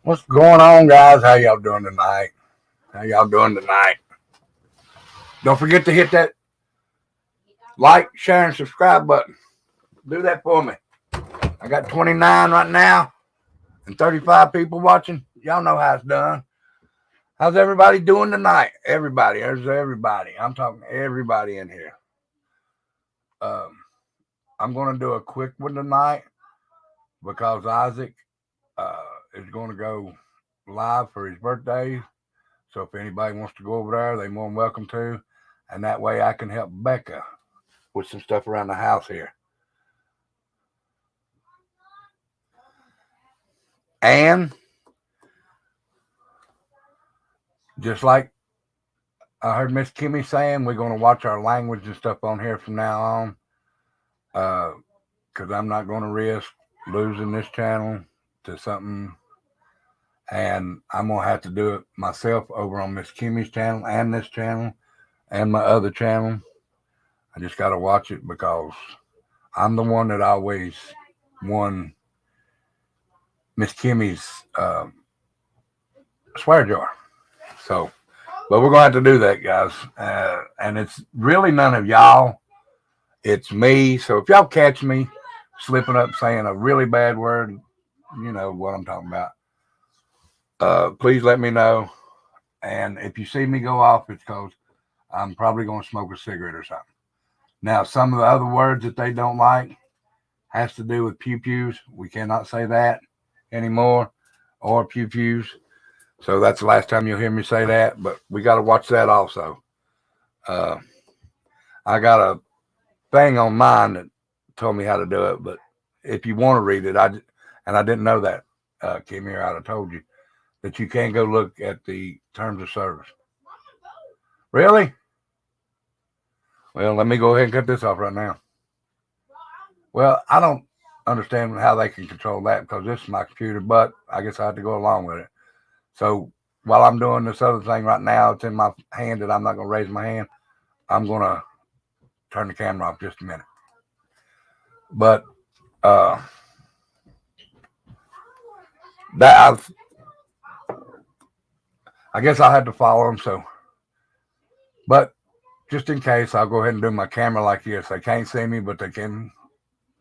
What's going on, guys? How y'all doing tonight? How y'all doing tonight? Don't forget to hit that like, share, and subscribe button. Do that for me. I got 29 right now and 35 people watching. Y'all know how it's done. How's everybody doing tonight? Everybody. There's everybody. I'm talking everybody in here. I'm going to do a quick one tonight because Isaac is going to go live for his birthday. So if anybody wants to go over there, they're more than welcome to. And that way I can help Becca with some stuff around the house here. And just like I heard Miss Kimmy saying, we're going to watch our language and stuff on here from now on. Because I'm not going to risk losing this channel to something. And I'm going to have to do it myself over on Miss Kimmy's channel and this channel and my other channel. I just got to watch it because I'm the one that always won Miss Kimmy's swear jar. So, but we're going to have to do that, guys. And it's really none of y'all. It's me. So if y'all catch me slipping up saying a really bad word, you know what I'm talking about. Please let me know. And if you see me go off, it's because I'm probably going to smoke a cigarette or something. Now, some of the other words that they don't like has to do with pew-pews. We cannot say that anymore, or pew-pews. So that's the last time you'll hear me say that, but we got to watch that also. I got a thing on mine that told me how to do it, but if you want to read it, I didn't know that, Kim, here I'd have told you that you can't go look at the terms of service. Really? Well, let me go ahead and cut this off right now. Well, I don't understand how they can control that because this is my computer, but I guess I have to go along with it. So while I'm doing this other thing right now, it's in my hand that I'm not going to raise my hand. I'm going to turn the camera off just a minute. But that I guess I'll have to follow them. So, but just in case, I'll go ahead and do my camera like this. They can't see me, but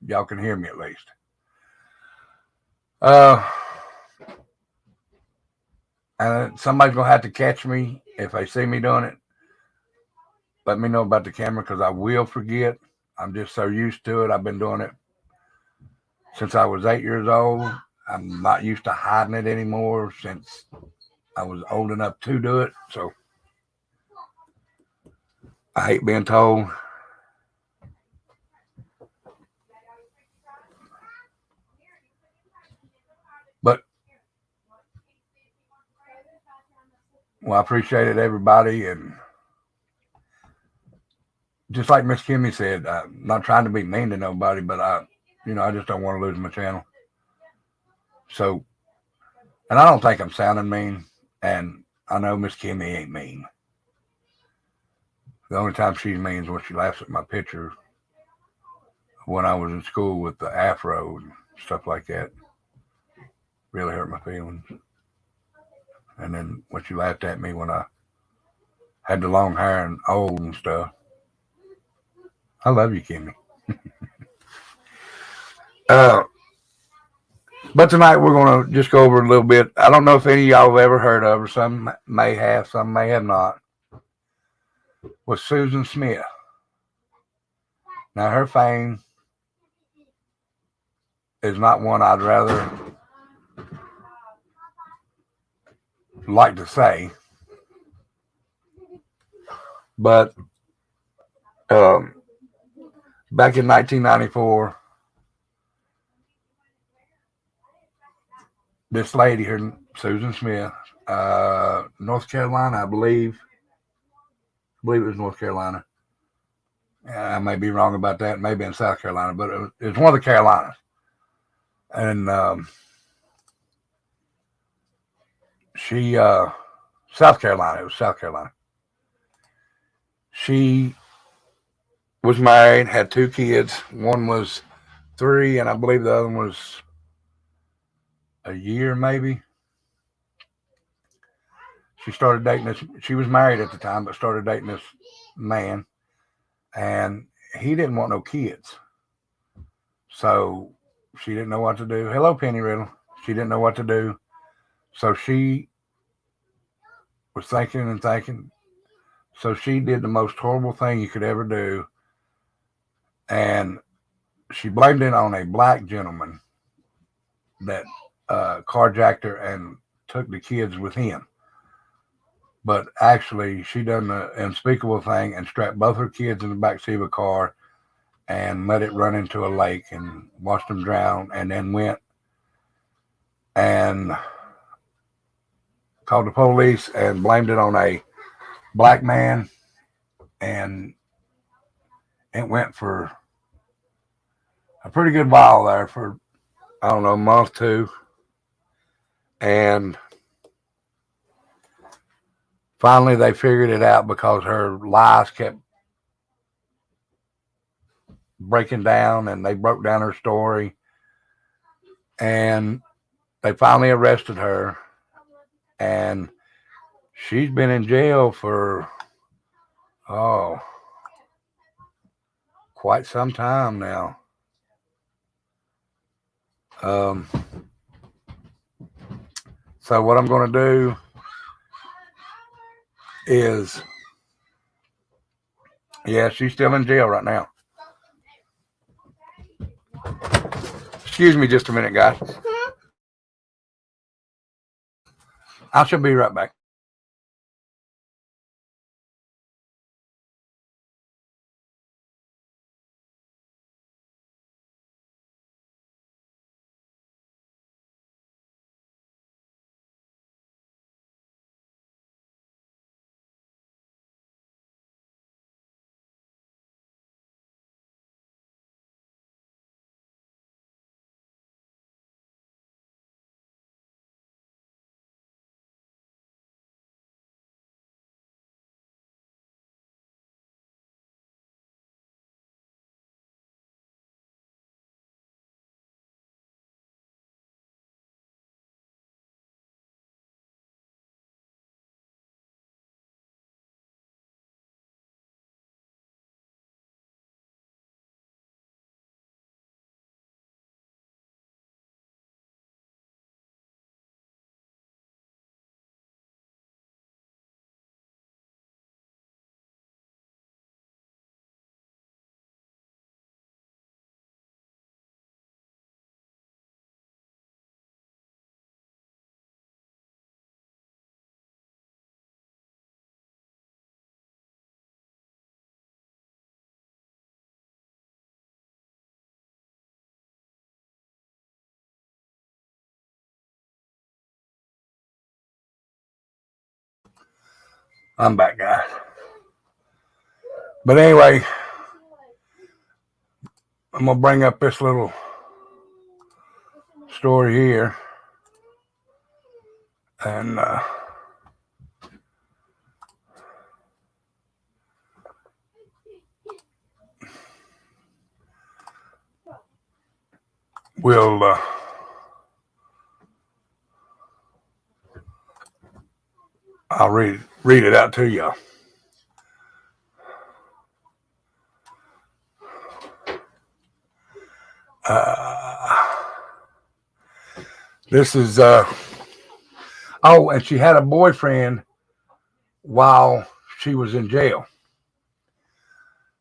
y'all can hear me at least. And somebody's going to have to catch me if they see me doing it. Let me know about the camera because I will forget. I'm just so used to it. I've been doing it since I was 8 years old. I'm not used to hiding it anymore since I was old enough to do it. So I hate being told. But well, I appreciate it, everybody. And just like Miss Kimmy said, I'm not trying to be mean to nobody, but I just don't want to lose my channel. So, and I don't think I'm sounding mean. And I know Miss Kimmy ain't mean. The only time she's mean is when she laughs at my picture when I was in school with the afro and stuff like that. Really hurt my feelings. And then when she laughed at me when I had the long hair and old and stuff. I love you, Kimmy. But tonight we're going to just go over a little bit. I don't know if any of y'all have ever heard of her. Some may have, some may have not. Was Susan Smith. Now, her fame is not one I'd rather like to say. But back in 1994, this lady here, Susan Smith, North Carolina, I believe it was North Carolina. I may be wrong about that. Maybe in South Carolina, but it was one of the Carolinas. And she, South Carolina. It was South Carolina. She was married, had 2 kids. One was 3, and I believe the other one was a year, maybe. she started dating this. She was married at the time, but started dating this man, and he didn't want no kids. So she didn't know what to do. Hello, Penny Riddle. She didn't know what to do. So she was thinking and thinking. So she did the most horrible thing you could ever do. And she blamed it on a black gentleman that carjacked her and took the kids with him. But actually, she done the unspeakable thing and strapped both her kids in the backseat of a car and let it run into a lake and watched them drown, and then went and called the police and blamed it on a black man. And it went for a pretty good while there, for, I don't know, a month, two. And finally they figured it out because her lies kept breaking down, and they broke down her story. And they finally arrested her. And she's been in jail for, quite some time now. So what I'm going to do is, yeah, she's still in jail right now. Excuse me just a minute, guys. I shall be right back. I'm back, guys. But anyway, I'm going to bring up this little story here. And we'll I'll read it out to y'all. This is and she had a boyfriend while she was in jail.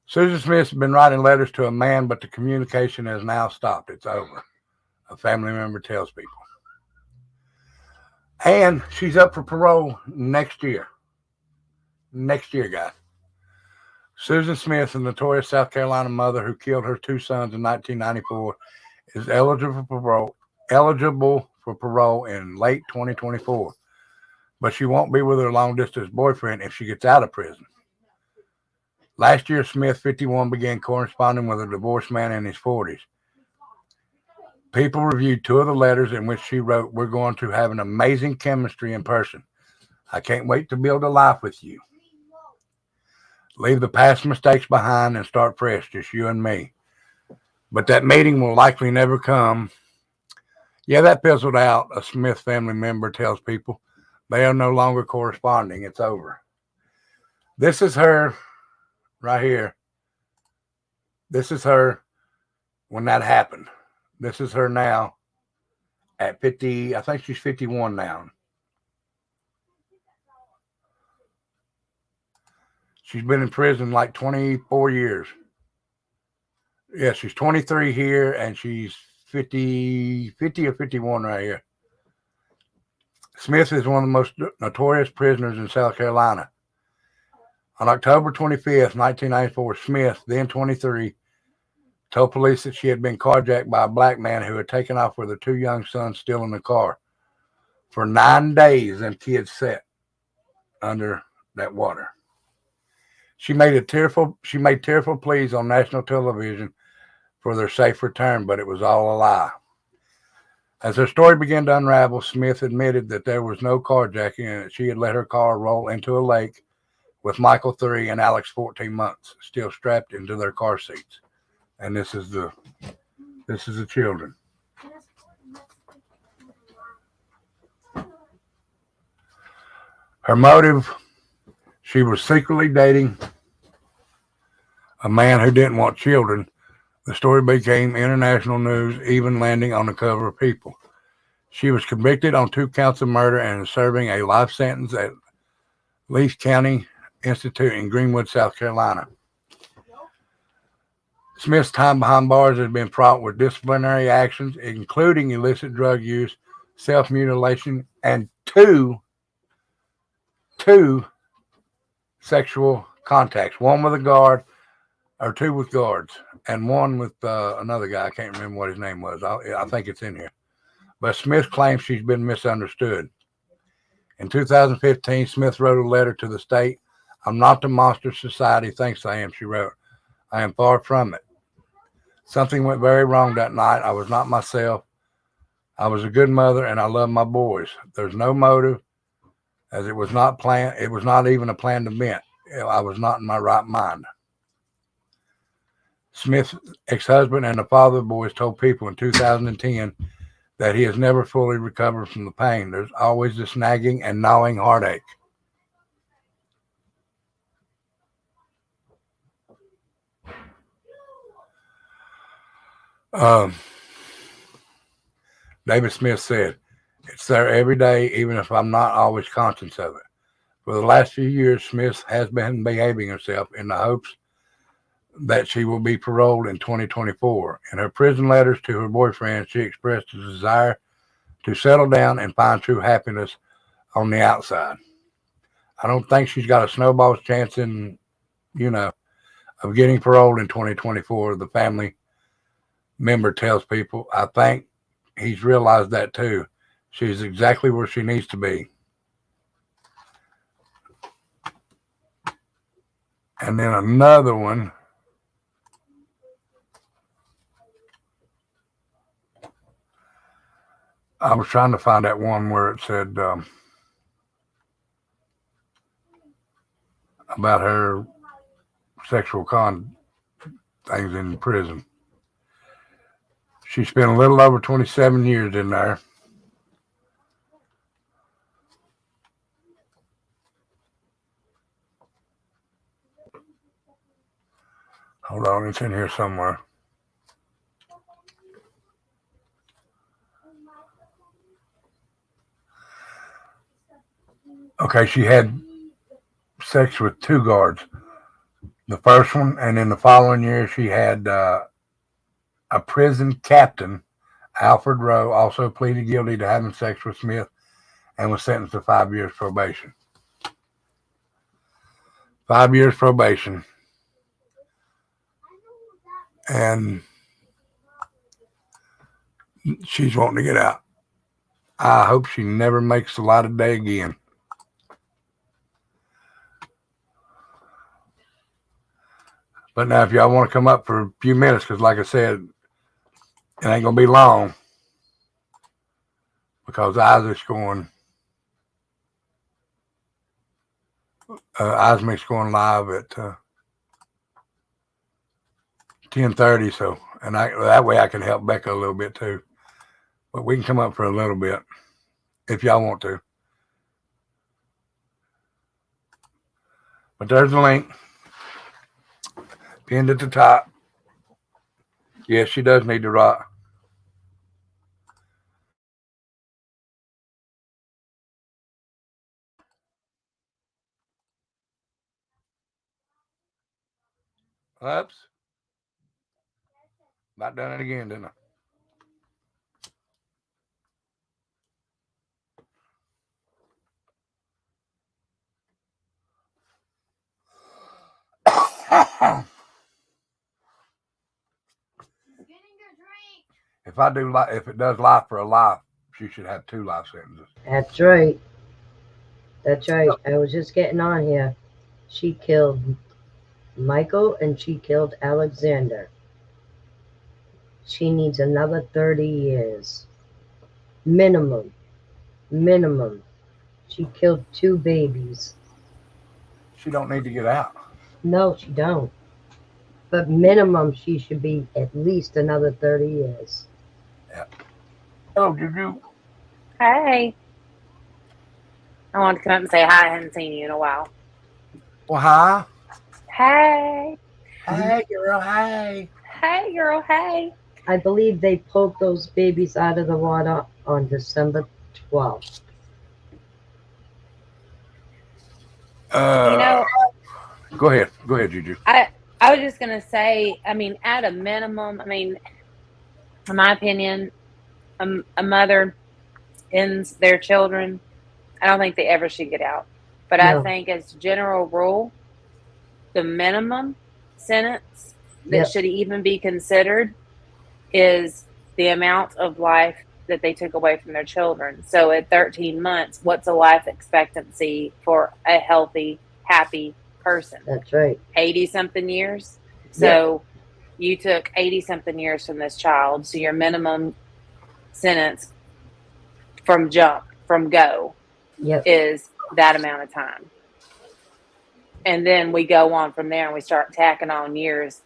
Susan Smith's been writing letters to a man, but the communication has now stopped. It's over, a family member tells people. And she's up for parole next year. Next year, guys. Susan Smith, a notorious South Carolina mother who killed her two sons in 1994, is eligible for parole in late 2024. But she won't be with her long-distance boyfriend if she gets out of prison. Last year, Smith, 51, began corresponding with a divorced man in his 40s. People reviewed two of the letters in which she wrote, "We're going to have an amazing chemistry in person. I can't wait to build a life with you. Leave the past mistakes behind and start fresh, just you and me. But that meeting will likely never come." Yeah, that fizzled out, a Smith family member tells people. They are no longer corresponding. It's over. This is her right here. This is her when that happened. This is her now at 50. I think she's 51 now. She's been in prison like 24 years. Yeah, she's 23 here, and she's 50 or 51 right here. Smith is one of the most notorious prisoners in South Carolina. On October 25th, 1994, Smith, then 23, told police that she had been carjacked by a black man who had taken off with her two young sons still in the car. For 9 days, them kids sat under that water. She made tearful pleas on national television for their safe return, but it was all a lie. As her story began to unravel, Smith admitted that there was no carjacking and that she had let her car roll into a lake with Michael 3 and Alex 14 months still strapped into their car seats. And this is the children. Her motive, she was secretly dating a man who didn't want children. The story became international news, even landing on the cover of People. She was convicted on 2 counts of murder and is serving a life sentence at Lease County Institute in Greenwood, South Carolina. Smith's time behind bars has been fraught with disciplinary actions, including illicit drug use, self-mutilation, and two sexual contacts. One with a guard, or 2 with guards, and 1 with another guy. I can't remember what his name was. I think it's in here. But Smith claims she's been misunderstood. In 2015, Smith wrote a letter to the state. "I'm not the monster society thinks I am," she wrote. "I am far from it. Something went very wrong that night. I was not myself. I was a good mother, and I love my boys. There's no motive, as it was not planned. It was not even a planned event. I was not in my right mind." Smith's ex-husband and the father of the boys told People in 2010 that he has never fully recovered from the pain. There's always this nagging and gnawing heartache. David Smith said, "It's there every day, even if I'm not always conscious of it. For the last few years, Smith has been behaving herself in the hopes that she will be paroled in 2024. In her prison letters to her boyfriend, she expressed a desire to settle down and find true happiness on the outside. I don't think she's got a snowball's chance of getting paroled in 2024, the family member tells People. I think he's realized that too. She's exactly where she needs to be." And then another one. I was trying to find that one where it said about her sexual things in prison. She spent a little over 27 years in there. Hold on, it's in here somewhere. Okay, she had sex with 2 guards. The first one, and in the following year, she had a prison captain, Alfred Rowe, also pleaded guilty to having sex with Smith and was sentenced to 5 years probation. 5 years probation. And she's wanting to get out. I hope she never makes the light of day again. But now, if y'all want to come up for a few minutes, because like I said, it ain't going to be long, because Isaac's going live at 10:30. So, and that way I can help Becca a little bit too. But we can come up for a little bit if y'all want to. But there's the link pinned at the top. Yes, she does need to rock. Oops. About done it again, didn't I? If it does life for a life, she should have 2 life sentences. That's right. That's right. I was just getting on here. She killed Michael and she killed Alexander. She needs another 30 years. Minimum. Minimum. She killed 2 babies. She don't need to get out. No, she don't. But minimum, she should be at least another 30 years. Yeah. Hello, Juju. Hey. I wanted to come up and say hi. I hadn't seen you in a while. Well, hi. Hey. Hey, girl. Hey. Hey, girl. Hey. I believe they pulled those babies out of the water on December 12th. You know, Go ahead. Go ahead, Juju. I was just going to say, I mean, at a minimum, I mean, in my opinion, a mother ends their children. I don't think they ever should get out. But No. I think as general rule, the minimum sentence that should even be considered is the amount of life that they took away from their children. So at 13 months, what's a life expectancy for a healthy, happy person? That's right. 80-something years. So you took 80-something years from this child. So your minimum sentence from go, is that amount of time. And then we go on from there and we start tacking on years,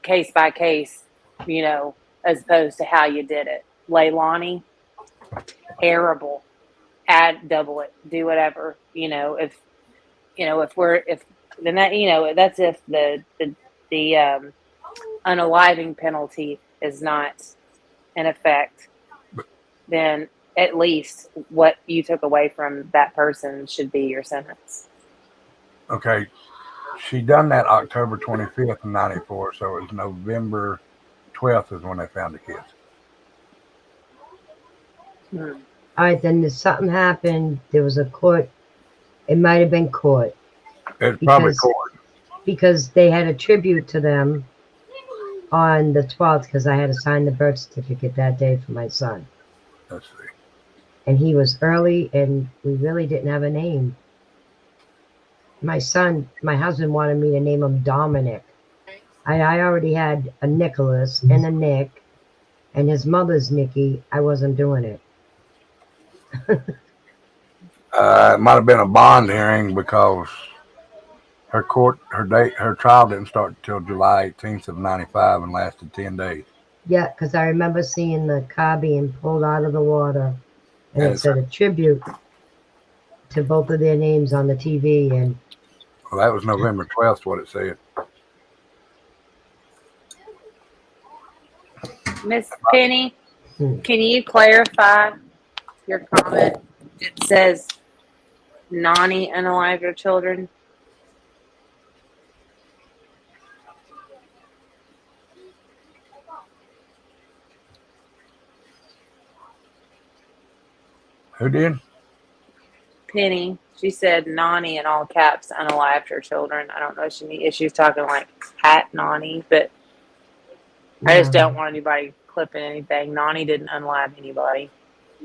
case by case, you know, as opposed to how you did it. Leilani, terrible. Add, double it, do whatever. If then that, that's if the unaliving penalty is not in effect, then at least what you took away from that person should be your sentence. Okay. She done that October 25th in 94, so it was November 12th is when they found the kids. All right, then something happened. There was a court. It might have been court. It's probably court. Because they had a tribute to them on the 12th because I had to sign the birth certificate that day for my son. Let's see. And he was early and we really didn't have a name. My husband wanted me to name him Dominic. I already had a Nicholas and a Nick, and his mother's Nikki. I wasn't doing it. It might have been a bond hearing because her trial didn't start until July 18th of 95 and lasted 10 days. Yeah, because I remember seeing the car being pulled out of the water, and it said a tribute to both of their names on the TV. And well, that was November 12th, what it said. Miss Penny, can you clarify your comment? It says Nani unalive your children. Who did? Penny. She said Nani in all caps unalived her children. I don't know if she's talking like Hat Nani, but I just don't want anybody clipping anything. Nani didn't unalive anybody.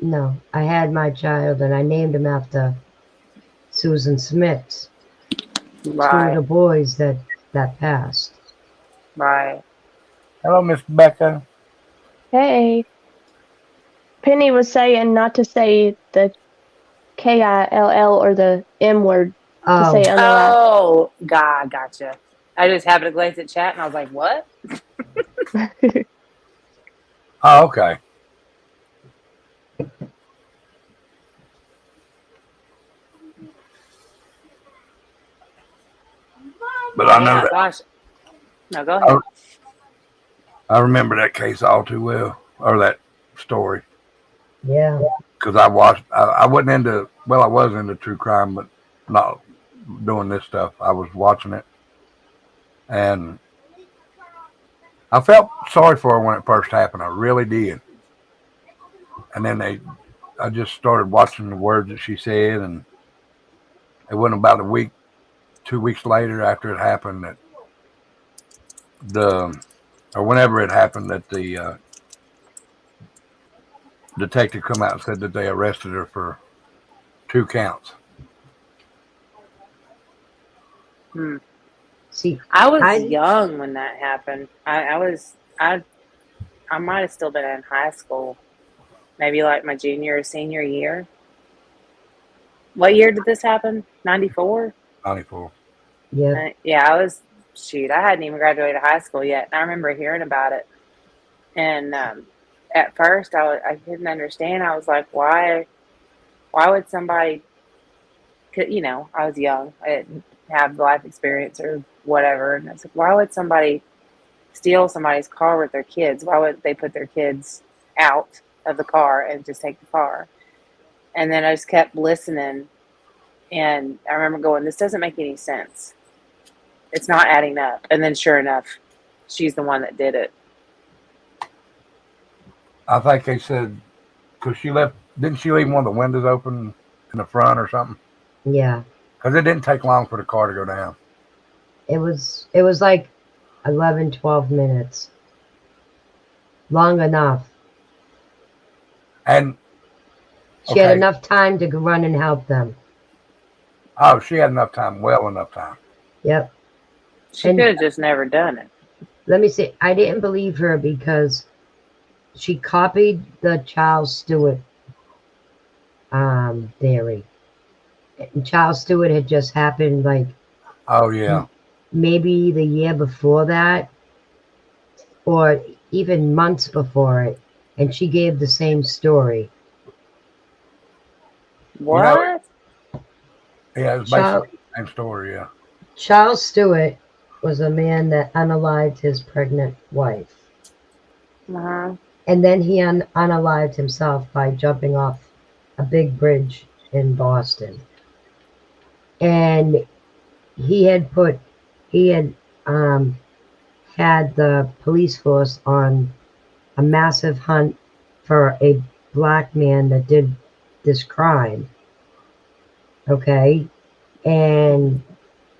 No, I had my child and I named him after Susan Smith. Right. 2 of the boys that passed. Right. Hello, Miss Becca. Hey. Penny was saying not to say the K-I-L-L or the M word to say unalive. Oh, God, gotcha. I just happened to glance at chat and I was like, what? Oh, okay. But I know Yeah, that gosh. No, go ahead. I remember that case all too well, or that story, Yeah. because I watched. I wasn't into. Well, I was into true crime, but not doing this stuff. I was watching it, and I felt sorry for her when it first happened. I really did. And then I just started watching the words that she said, and it wasn't about a week, 2 weeks later after it happened that or whenever it happened, that the detective come out and said that they arrested her for 2 counts. See, I was I young when that happened. I might have still been in high school, maybe like my junior or senior year. What year did this happen? 94? 94. yeah. Yeah, I hadn't even graduated high school yet. And I remember hearing about it. And at first, I didn't understand. I was like, why would somebody, I was young. I didn't have life experience or whatever. And I was like, why would somebody steal somebody's car with their kids? Why would they put their kids out of the car and just take the car? And then I just kept listening. And I remember going, this doesn't make any sense. It's not adding up. And then sure enough, she's the one that did it. I think they said because she left. Didn't she leave one of the windows open in the front or something? Yeah. Because it didn't take long for the car to go down. It was like 11, 12 minutes. Long enough. And she had enough time to run and help them. Oh, she had enough time. Well, enough time. Yep. She could have just never done it. Let me see. I didn't believe her because she copied the Charles Stewart theory. And Charles Stewart had just happened like, oh yeah, maybe the year before that, or even months before it, and she gave the same story. What? Yeah, it's basically the same story. Yeah. Charles Stewart was a man that unalived his pregnant wife. Uh-huh. And then he unalived himself by jumping off a big bridge in Boston. And he had had the police force on a massive hunt for a black man that did this crime. Okay? And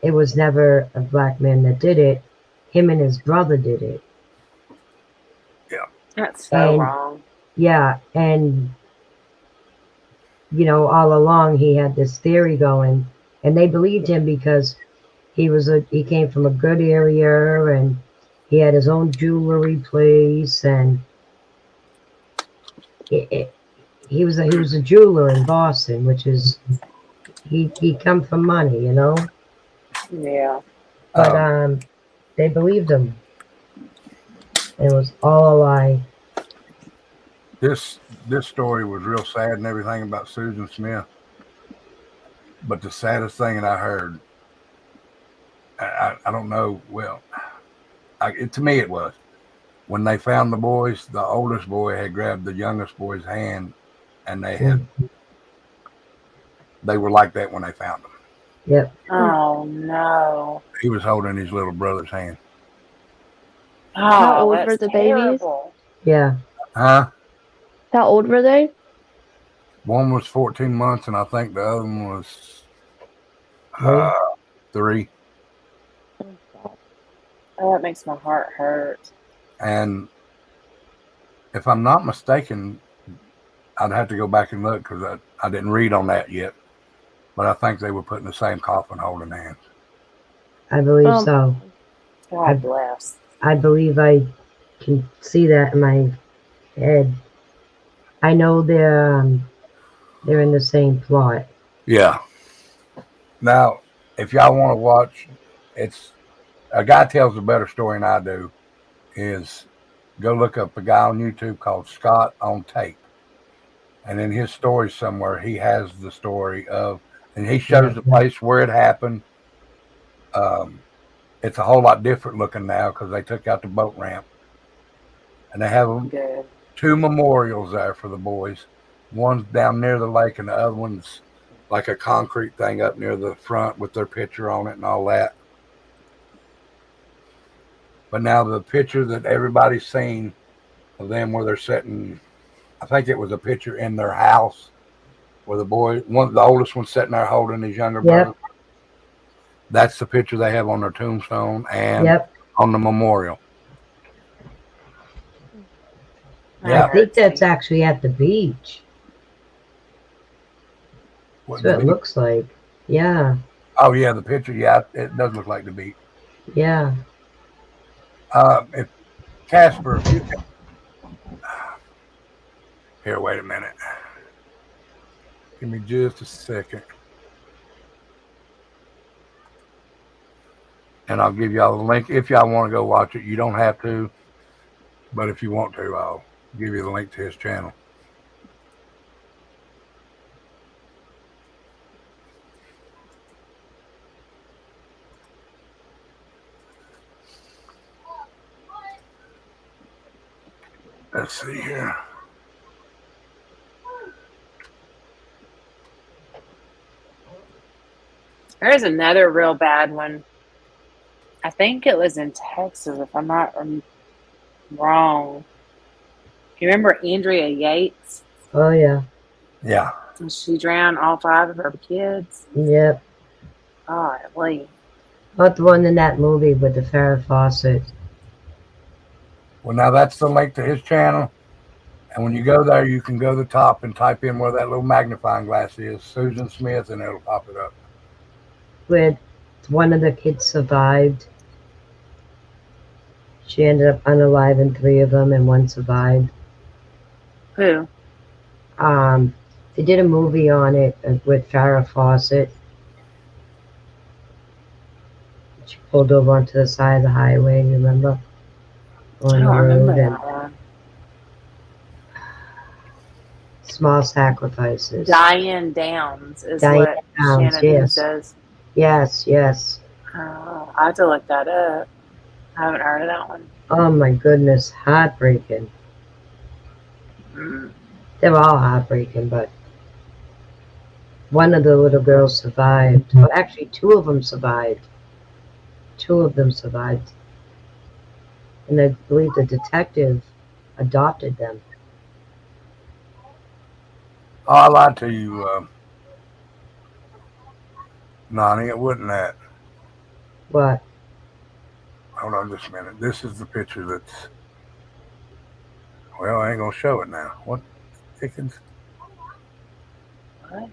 it was never a black man that did it. Him and his brother did it. Yeah. That's so wrong. Yeah, and all along he had this theory going, and they believed him because he came from a good area, and he had his own jewelry place, and he was a jeweler in Boston, which is he come from money, Yeah. But they believed him. It was all a lie. This story was real sad and everything about Susan Smith, but the saddest thing that I heard, I don't know. Well, to me it was when they found the boys. The oldest boy had grabbed the youngest boy's hand, and they were like that when they found him. Yep. Oh no. He was holding his little brother's hand. Oh, how old that's were the terrible. babies? Yeah. Huh? How old were they? One was 14 months, and I think the other one was 3. Oh, that makes my heart hurt. And if I'm not mistaken, I'd have to go back and look because I didn't read on that yet. But I think they were put in the same coffin holding hands. I believe so. God bless. I believe I can see that in my head. I know they're in the same plot. Yeah. Now, if y'all want to watch, it's a guy tells a better story than I do. Is go look up a guy on YouTube called Scott on Tape, and in his story somewhere he has the story of, and he shows the place where it happened. it's a whole lot different looking now because they took out the boat ramp. And they have Good. 2 memorials there for the boys. One's down near the lake, and the other one's like a concrete thing up near the front with their picture on it and all that. But now the picture that everybody's seen of them where they're sitting, I think it was a picture in their house where the boy, the oldest one, sitting there holding his younger brother. That's the picture they have on their tombstone and on the memorial. I think that's actually at the beach. That's what it looks like. Yeah. Oh, yeah, the picture. Yeah, it does look like the beach. Yeah. If Casper, if you can. Here, wait a minute. Give me just a second. And I'll give y'all the link if y'all want to go watch it. You don't have to. But if you want to, I'll give you the link to his channel. Let's see here. There's another real bad one. I think it was in Texas, if I'm not wrong. You remember Andrea Yates? Oh, yeah. Yeah. And she drowned all 5 of her kids. Yep. Golly. Not the one in that movie with the Farrah Fawcett. Well, now that's the link to his channel. And when you go there, you can go to the top and type in where that little magnifying glass is, Susan Smith, and it'll pop it up. Where one of the kids survived. She ended up unaliving 3 of them, and 1 survived. Who? They did a movie on it with Farrah Fawcett. She pulled over onto the side of the highway, remember? I don't remember that one. Small Sacrifices. Diane Downs is Diane what Downs, Shannon says. Yes, yes. Oh, I have to look that up. I haven't heard of that one. Oh my goodness, heartbreaking. They're all heartbreaking, but one of the little girls survived. Well, actually, 2 of them survived. 2 of them survived. And I believe the detective adopted them. Oh, I lied to you, Nani. It wasn't that. What? Hold on just a minute. This is the picture that's... Well, I ain't going to show it now. What? Dickens? What?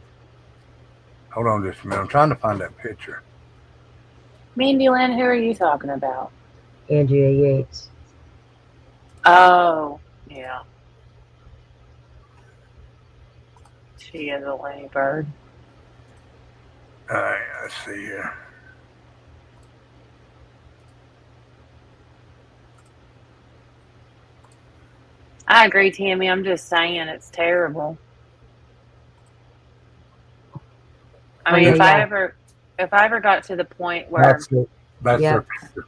Hold on just a minute. I'm trying to find that picture. Mandy Lynn, who are you talking about? Andrea Yates. Oh, yeah. She is a lady bird. All right, let's see here. I agree, Tammy. I'm just saying it's terrible. I mean, if I ever got to the point where that's their picture.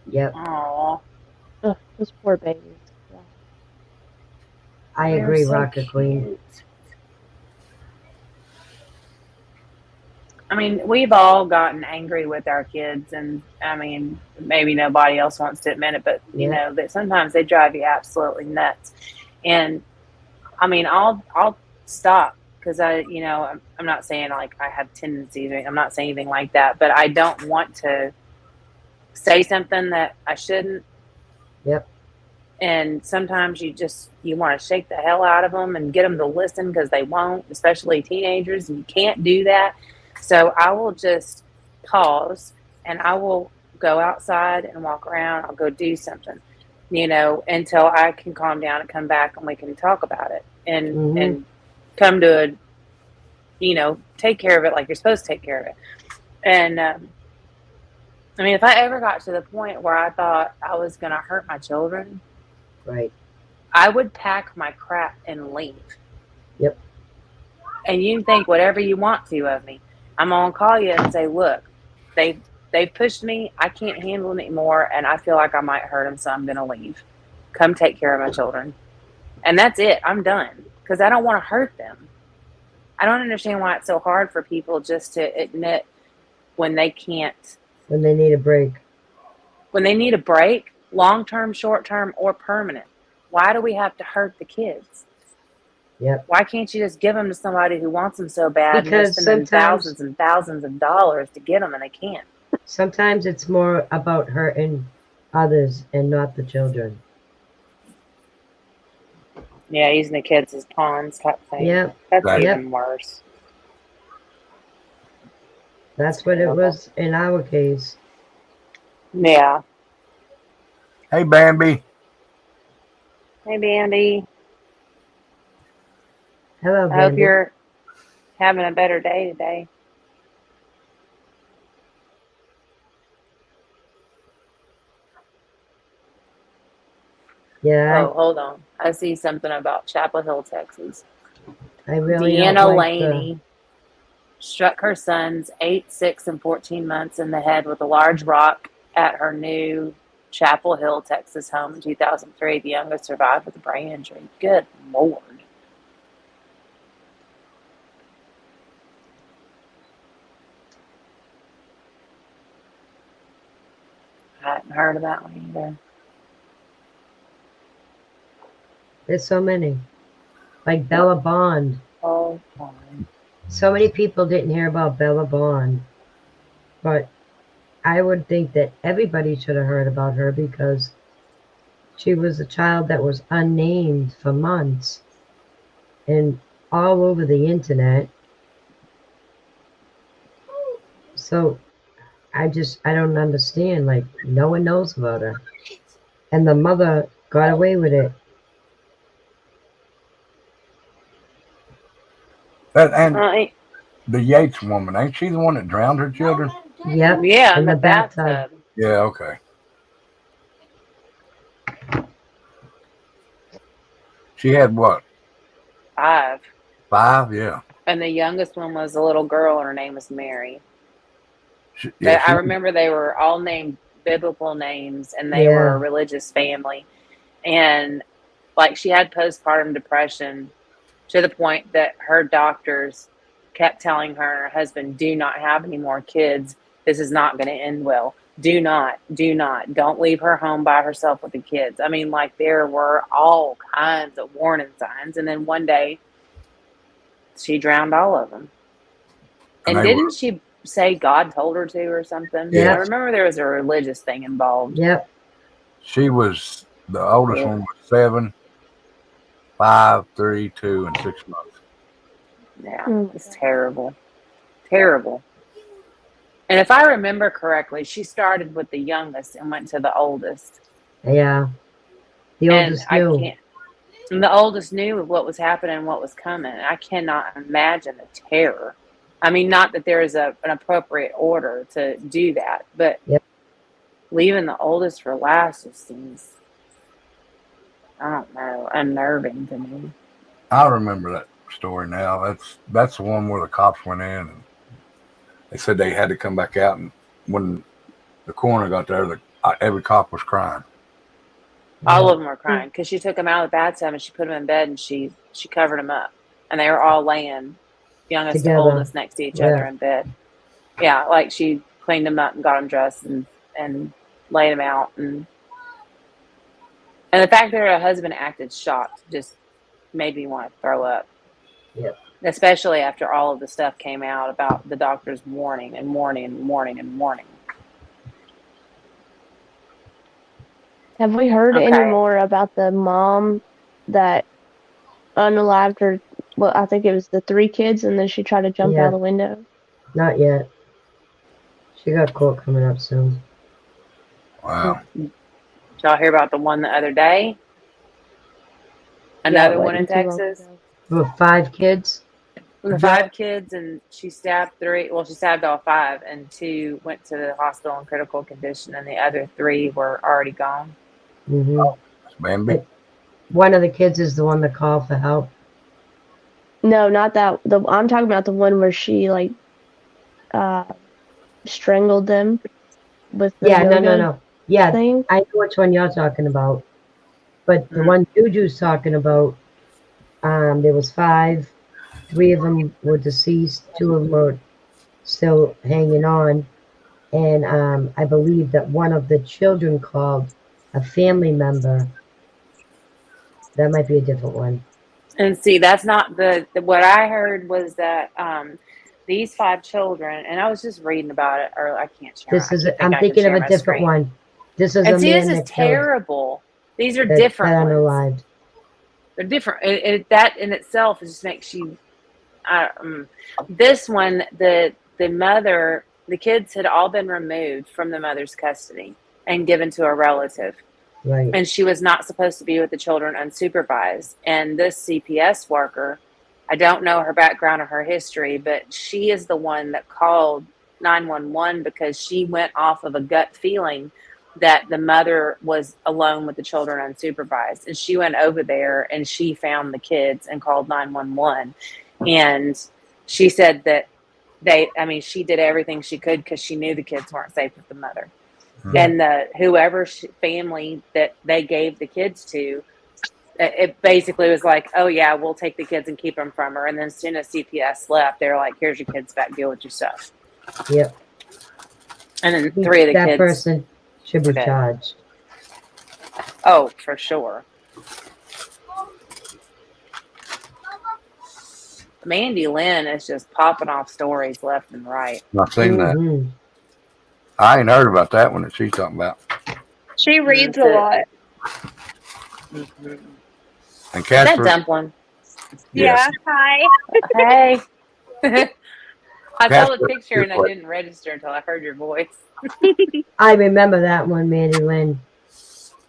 Yep. Oh, those poor babies. Yeah. I agree, so Rocket Queen. I mean, we've all gotten angry with our kids, and I mean, maybe nobody else wants to admit it, but you know that sometimes they drive you absolutely nuts. And I mean, I'll stop because I'm not saying like I have tendencies. I'm not saying anything like that, but I don't want to say something that I shouldn't. Yep. And sometimes you want to shake the hell out of them and get them to listen because they won't, especially teenagers, and you can't do that. So I will just pause and I will go outside and walk around. I'll go do something, until I can calm down and come back and we can talk about it and come to take care of it like you're supposed to take care of it. And, I mean, if I ever got to the point where I thought I was going to hurt my children, right, I would pack my crap and leave. Yep. And you can think whatever you want to of me. I'm going to call you and say, look, they They've pushed me. I can't handle it anymore, and I feel like I might hurt them, so I'm going to leave. Come take care of my children. And that's it. I'm done because I don't want to hurt them. I don't understand why it's so hard for people just to admit when they can't. When they need a break. When they need a break, long-term, short-term, or permanent. Why do we have to hurt the kids? Yep. Why can't you just give them to somebody who wants them so bad? Because and they're spending thousands and thousands of dollars to get them, and they can't. Sometimes it's more about hurting others and not the children. Yeah, using the kids as pawns type thing. Yep. That's even worse. That's what it was in our case. Yeah. Hey, Bambi. Hey, Bambi. Hello, I Bambi. hope you're having a better day today. Yeah. Oh, hold on. I see something about Chapel Hill, Texas. I really Deanna Laney struck her sons 8, 6, and 14 months in the head with a large rock at her new Chapel Hill, Texas home in 2003. The youngest survived with a brain injury. Good Lord. I hadn't heard of that one either. There's so many. Like Bella Bond. Oh, fine. So many people didn't hear about Bella Bond. But I would think that everybody should have heard about her because she was a child that was unnamed for months and all over the internet. So I don't understand. Like, no one knows about her. And the mother got away with it. And the Yates woman, ain't she the one that drowned her children? Yep. Yeah, in the bathtub. Yeah, okay. She had what? 5. 5, yeah. And the youngest one was a little girl, and her name was Mary. I remember they were all named biblical names, and they were a religious family. And like, she had postpartum depression to the point that her doctors kept telling her and her husband, do not have any more kids. This is not going to end well. Do not. Don't leave her home by herself with the kids. I mean, like, there were all kinds of warning signs. And then one day, she drowned all of them. And didn't she say God told her to or something? Yeah. I remember there was a religious thing involved. Yep. She was, the oldest one was 7, 5, 3, 2, and 6 months. Yeah, it's terrible. Terrible. And if I remember correctly, she started with the youngest and went to the oldest. Yeah. The oldest knew. And the oldest knew what was happening and what was coming. I cannot imagine the terror. I mean, not that there is an appropriate order to do that, but leaving the oldest for last just seems, I don't know, unnerving to me. I remember that story now. That's the one where the cops went in and they said they had to come back out, and when the coroner got there, every cop was crying. All of them were crying because she took them out of the bathtub and she put them in bed and she covered them up, and they were all laying, youngest to oldest, next to each other in bed. Yeah, like she cleaned them up and got them dressed and laid them out, and the fact that her husband acted shocked just made me want to throw up. Yep. Especially after all of the stuff came out about the doctors warning. Have we heard any more about the mom that unalived her? Well, I think it was the 3 kids, and then she tried to jump out the window. Not yet. She got court coming up soon. Wow. Did y'all hear about the one the other day? Another one in Texas? With 5 kids? The 5 kids, and she stabbed 3. Well, she stabbed all 5, and 2 went to the hospital in critical condition, and the other 3 were already gone. Mm-hmm. Oh, Bambi. One of the kids is the one that called for help. No, not that. I'm talking about the one where she strangled them with the Yeah, no, yoga no. Yeah, thing? I know which one you're talking about. But the one Juju's talking about, there was 5. 3 of them were deceased. 2 of them were still hanging on. And I believe that one of the children called a family member. That might be a different one. And see, that's not what I heard was that these 5 children, and I was just reading about it, or I can't share. This I is. keep thinking I'm I can thinking of share a my different screen. one. This is And a see, this man is that killed terrible. These are that different ones. unalived. They're different. That in itself just makes you. This one, the mother, the kids had all been removed from the mother's custody and given to a relative. Right. And she was not supposed to be with the children unsupervised. And this CPS worker, I don't know her background or her history, but she is the one that called 911 because she went off of a gut feeling that the mother was alone with the children unsupervised. And she went over there and she found the kids and called 911. And she said that she did everything she could because she knew the kids weren't safe with the mother. Yeah. And the whoever family that they gave the kids to, it basically was like, oh yeah, we'll take the kids and keep them from her. And then as soon as CPS left, they were like, here's your kids back, deal with your stuff. Yep. And then 3 of the that kids person should be were dead. charged. Oh, for sure. Mandy Lynn is just popping off stories left and right. I've seen that. I ain't heard about that one that she's talking about. She reads a lot. Mm-hmm. And Casper. That dumpling. Yes. Yeah. Hi. Hey. I saw the Casper, picture and I didn't register until I heard your voice. I remember that one, Mandy Lynn.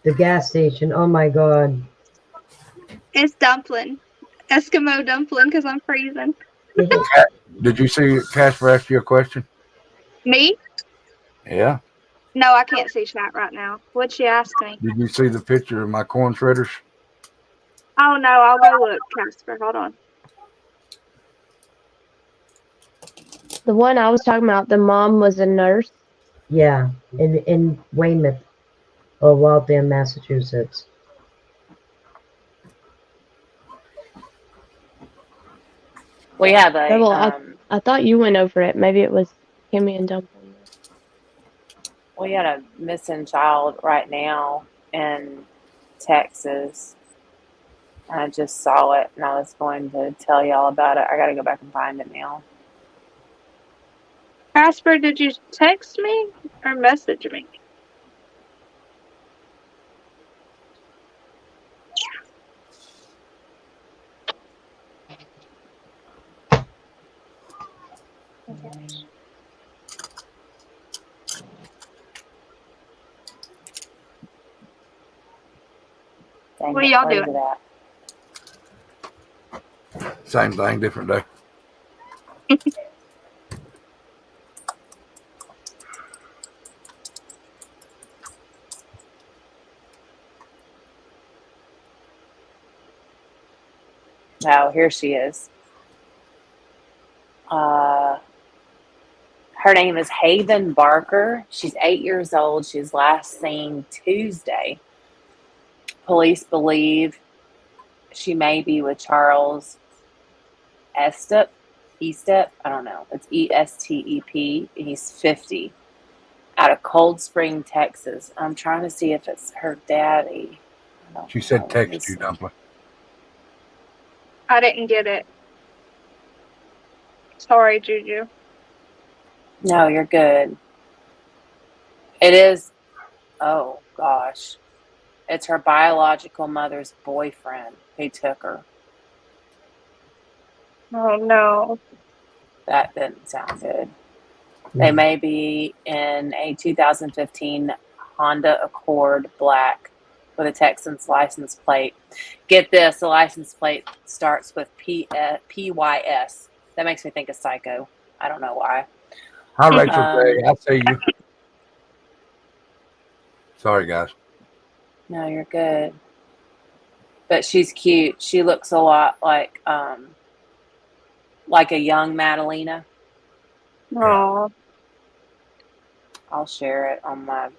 The gas station. Oh my God. It's dumpling. Eskimo dumpling because I'm freezing. Did you see Casper ask you a question? Me? Yeah. No, I can't see chat right now. What'd she ask me? Did you see the picture of my corn shredders? Oh no, I'll go look, Casper. Hold on. The one I was talking about, the mom was a nurse. Yeah, in Weymouth or Waltham, Massachusetts. We have a. I thought you went over it. Maybe it was Kimmy and Dumpling. We had a missing child right now in Texas. I just saw it and I was going to tell y'all about it. I got to go back and find it now. Casper, did you text me or message me? Okay. Dang What it, are y'all where is doing? it at? Same thing, different day. Oh, here she is. Her name is Haven Barker. She's 8 years old. She was last seen Tuesday. Police believe she may be with Charles Estep. I don't know. It's Estep. He's 50. Out of Cold Spring, Texas. I'm trying to see if it's her daddy. She said text you, Dumpling. I didn't get it. Sorry, Juju. No, you're good. It is. Oh, gosh. It's her biological mother's boyfriend who took her. Oh no. That didn't sound good. They may be in a 2015 Honda Accord black with a Texas license plate. Get this, the license plate starts with PYS. That makes me think of Psycho. I don't know why. Hi, Rachel. I see you. Sorry, guys. No, you're good. But she's cute. She looks a lot like a young Madalena. Oh. I'll share it on my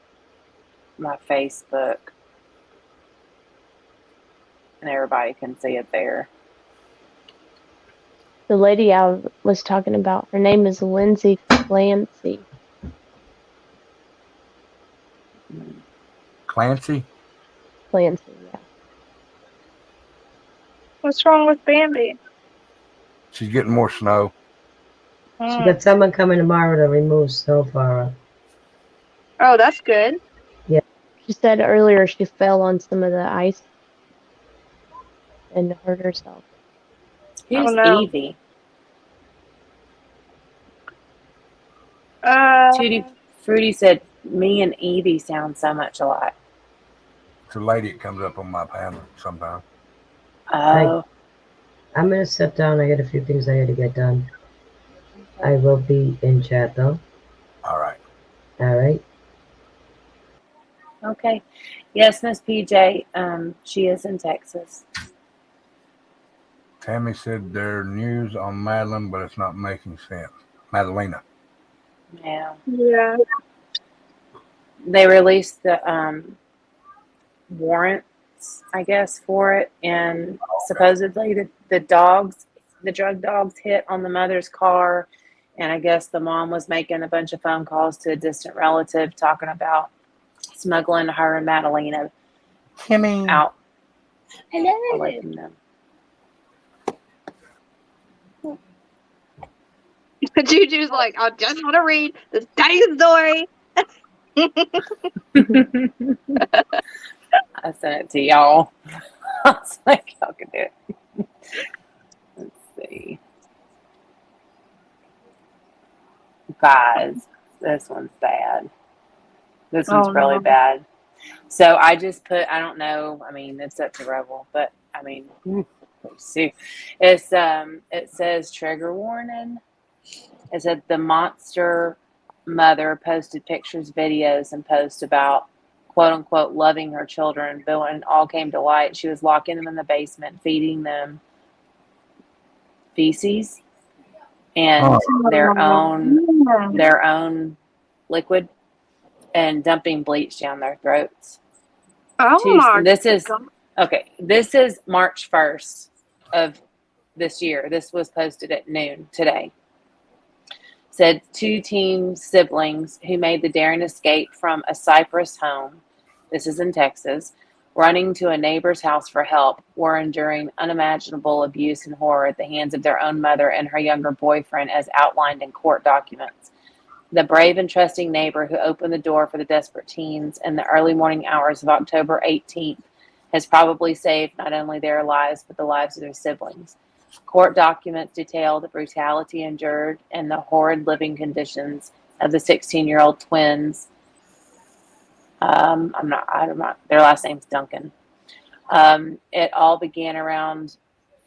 Facebook, and everybody can see it there. The lady I was talking about, her name is Lindsay Clancy. Clancy? Clancy, yeah. What's wrong with Bambi? She's getting more snow. She got someone coming tomorrow to remove snow for her. Oh, that's good. She said earlier she fell on some of the ice and hurt herself. Who's no. Evie? Tutti Fruity said, me and Evie sound so much alike. It's a lady that comes up on my panel sometimes. Oh. I'm going to sit down. I got a few things I got to get done. I will be in chat, though. All right. All right. Okay. Yes, Miss PJ. She is in Texas. Tammy said their news on Madeline, but it's not making sense. Madalena. Yeah. Yeah. They released the warrants, I guess, for it, and supposedly the drug dogs hit on the mother's car, and I guess the mom was making a bunch of phone calls to a distant relative talking about smuggling her and Madalena out. Hello. Away from them. Juju's like, I just want to read this dang story. I sent it to y'all. I was like, y'all can do it. Let's see. Guys, this one's bad. This one's really bad. So I just put, I don't know, I mean, it's up to Rebel, but I mean, let's see. It's, it says trigger warning. It said the monster mother posted pictures, videos, and posts about quote unquote loving her children, but when it all came to light, she was locking them in the basement, feeding them feces and their own liquid and dumping bleach down their throats. This is March 1st of this year. This was posted at noon today. Said 2 teen siblings who made the daring escape from a Cypress home, this is in Texas, running to a neighbor's house for help, were enduring unimaginable abuse and horror at the hands of their own mother and her younger boyfriend, as outlined in court documents. The brave and trusting neighbor who opened the door for the desperate teens in the early morning hours of October 18th has probably saved not only their lives, but the lives of their siblings. Court documents detail the brutality endured and the horrid living conditions of the 16-year-old twins. Their last name's Duncan. It all began around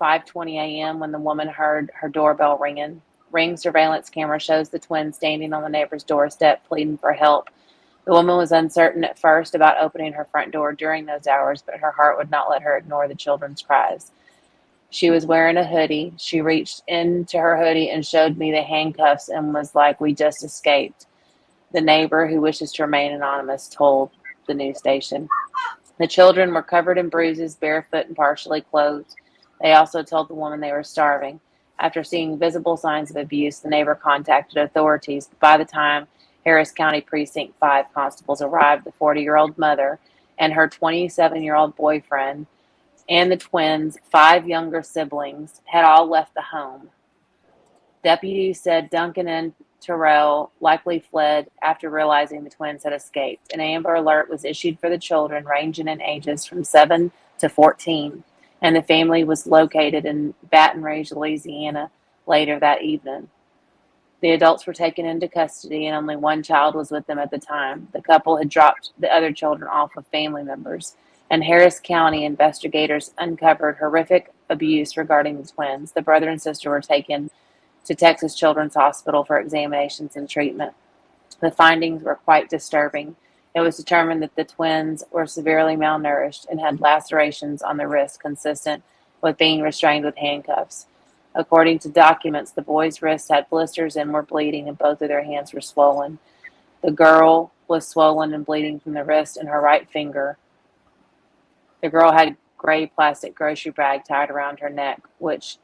5:20 a.m. when the woman heard her doorbell ringing. Ring surveillance camera shows the twins standing on the neighbor's doorstep pleading for help. The woman was uncertain at first about opening her front door during those hours, but her heart would not let her ignore the children's cries. She was wearing a hoodie. She reached into her hoodie and showed me the handcuffs and was like, "We just escaped." The neighbor, who wishes to remain anonymous, told the news station. The children were covered in bruises, barefoot, and partially clothed. They also told the woman they were starving. After seeing visible signs of abuse, the neighbor contacted authorities. By the time Harris County Precinct 5 constables arrived, the 40-year-old mother and her 27-year-old boyfriend and the twins' 5 younger siblings had all left the home. Deputies said Duncan and Terrell likely fled after realizing the twins had escaped. An Amber Alert was issued for the children, ranging in ages from 7 to 14, and the family was located in Baton Rouge, Louisiana, later that evening. The adults were taken into custody, and only one child was with them at the time. The couple had dropped the other children off with family members, and Harris County investigators uncovered horrific abuse regarding the twins. The brother and sister were taken to Texas Children's Hospital for examinations and treatment. The findings were quite disturbing. It was determined that the twins were severely malnourished and had lacerations on the wrists consistent with being restrained with handcuffs. According to documents, the boys' wrists had blisters and were bleeding, and both of their hands were swollen. The girl was swollen and bleeding from the wrist and her right finger. The girl had gray plastic grocery bag tied around her neck, which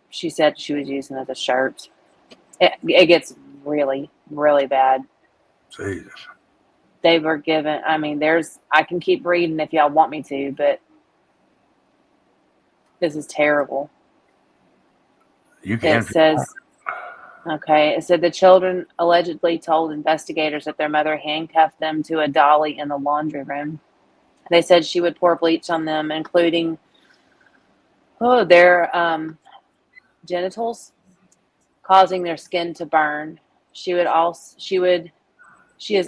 she said she was using as a shirt. It gets really, really bad. Jesus. They were given, I mean, I can keep reading if y'all want me to, but this is terrible. You can. It says, okay, it said the children allegedly told investigators that their mother handcuffed them to a dolly in the laundry room. They said she would pour bleach on them, including their genitals, causing their skin to burn. She is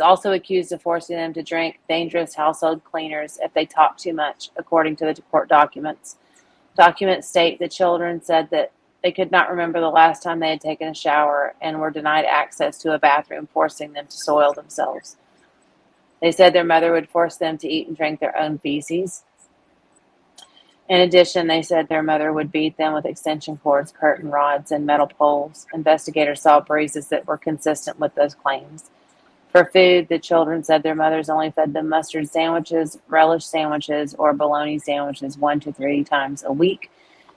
also accused of forcing them to drink dangerous household cleaners if they talk too much, according to the court documents. Documents state the children said that they could not remember the last time they had taken a shower and were denied access to a bathroom, forcing them to soil themselves. They said their mother would force them to eat and drink their own feces. In addition, they said their mother would beat them with extension cords, curtain rods, and metal poles. Investigators saw bruises that were consistent with those claims. For food, the children said their mothers only fed them mustard sandwiches, relish sandwiches, or bologna sandwiches 1 to 3 times a week.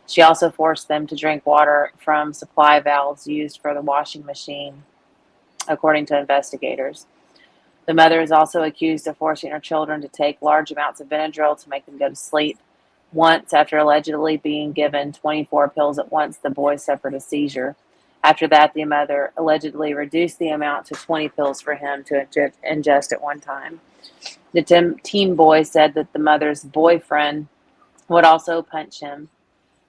She also forced them to drink water from supply valves used for the washing machine, according to investigators. The mother is also accused of forcing her children to take large amounts of Benadryl to make them go to sleep. Once, after allegedly being given 24 pills at once, the boy suffered a seizure. After that, the mother allegedly reduced the amount to 20 pills for him to ingest at one time. The teen boy said that the mother's boyfriend would also punch him.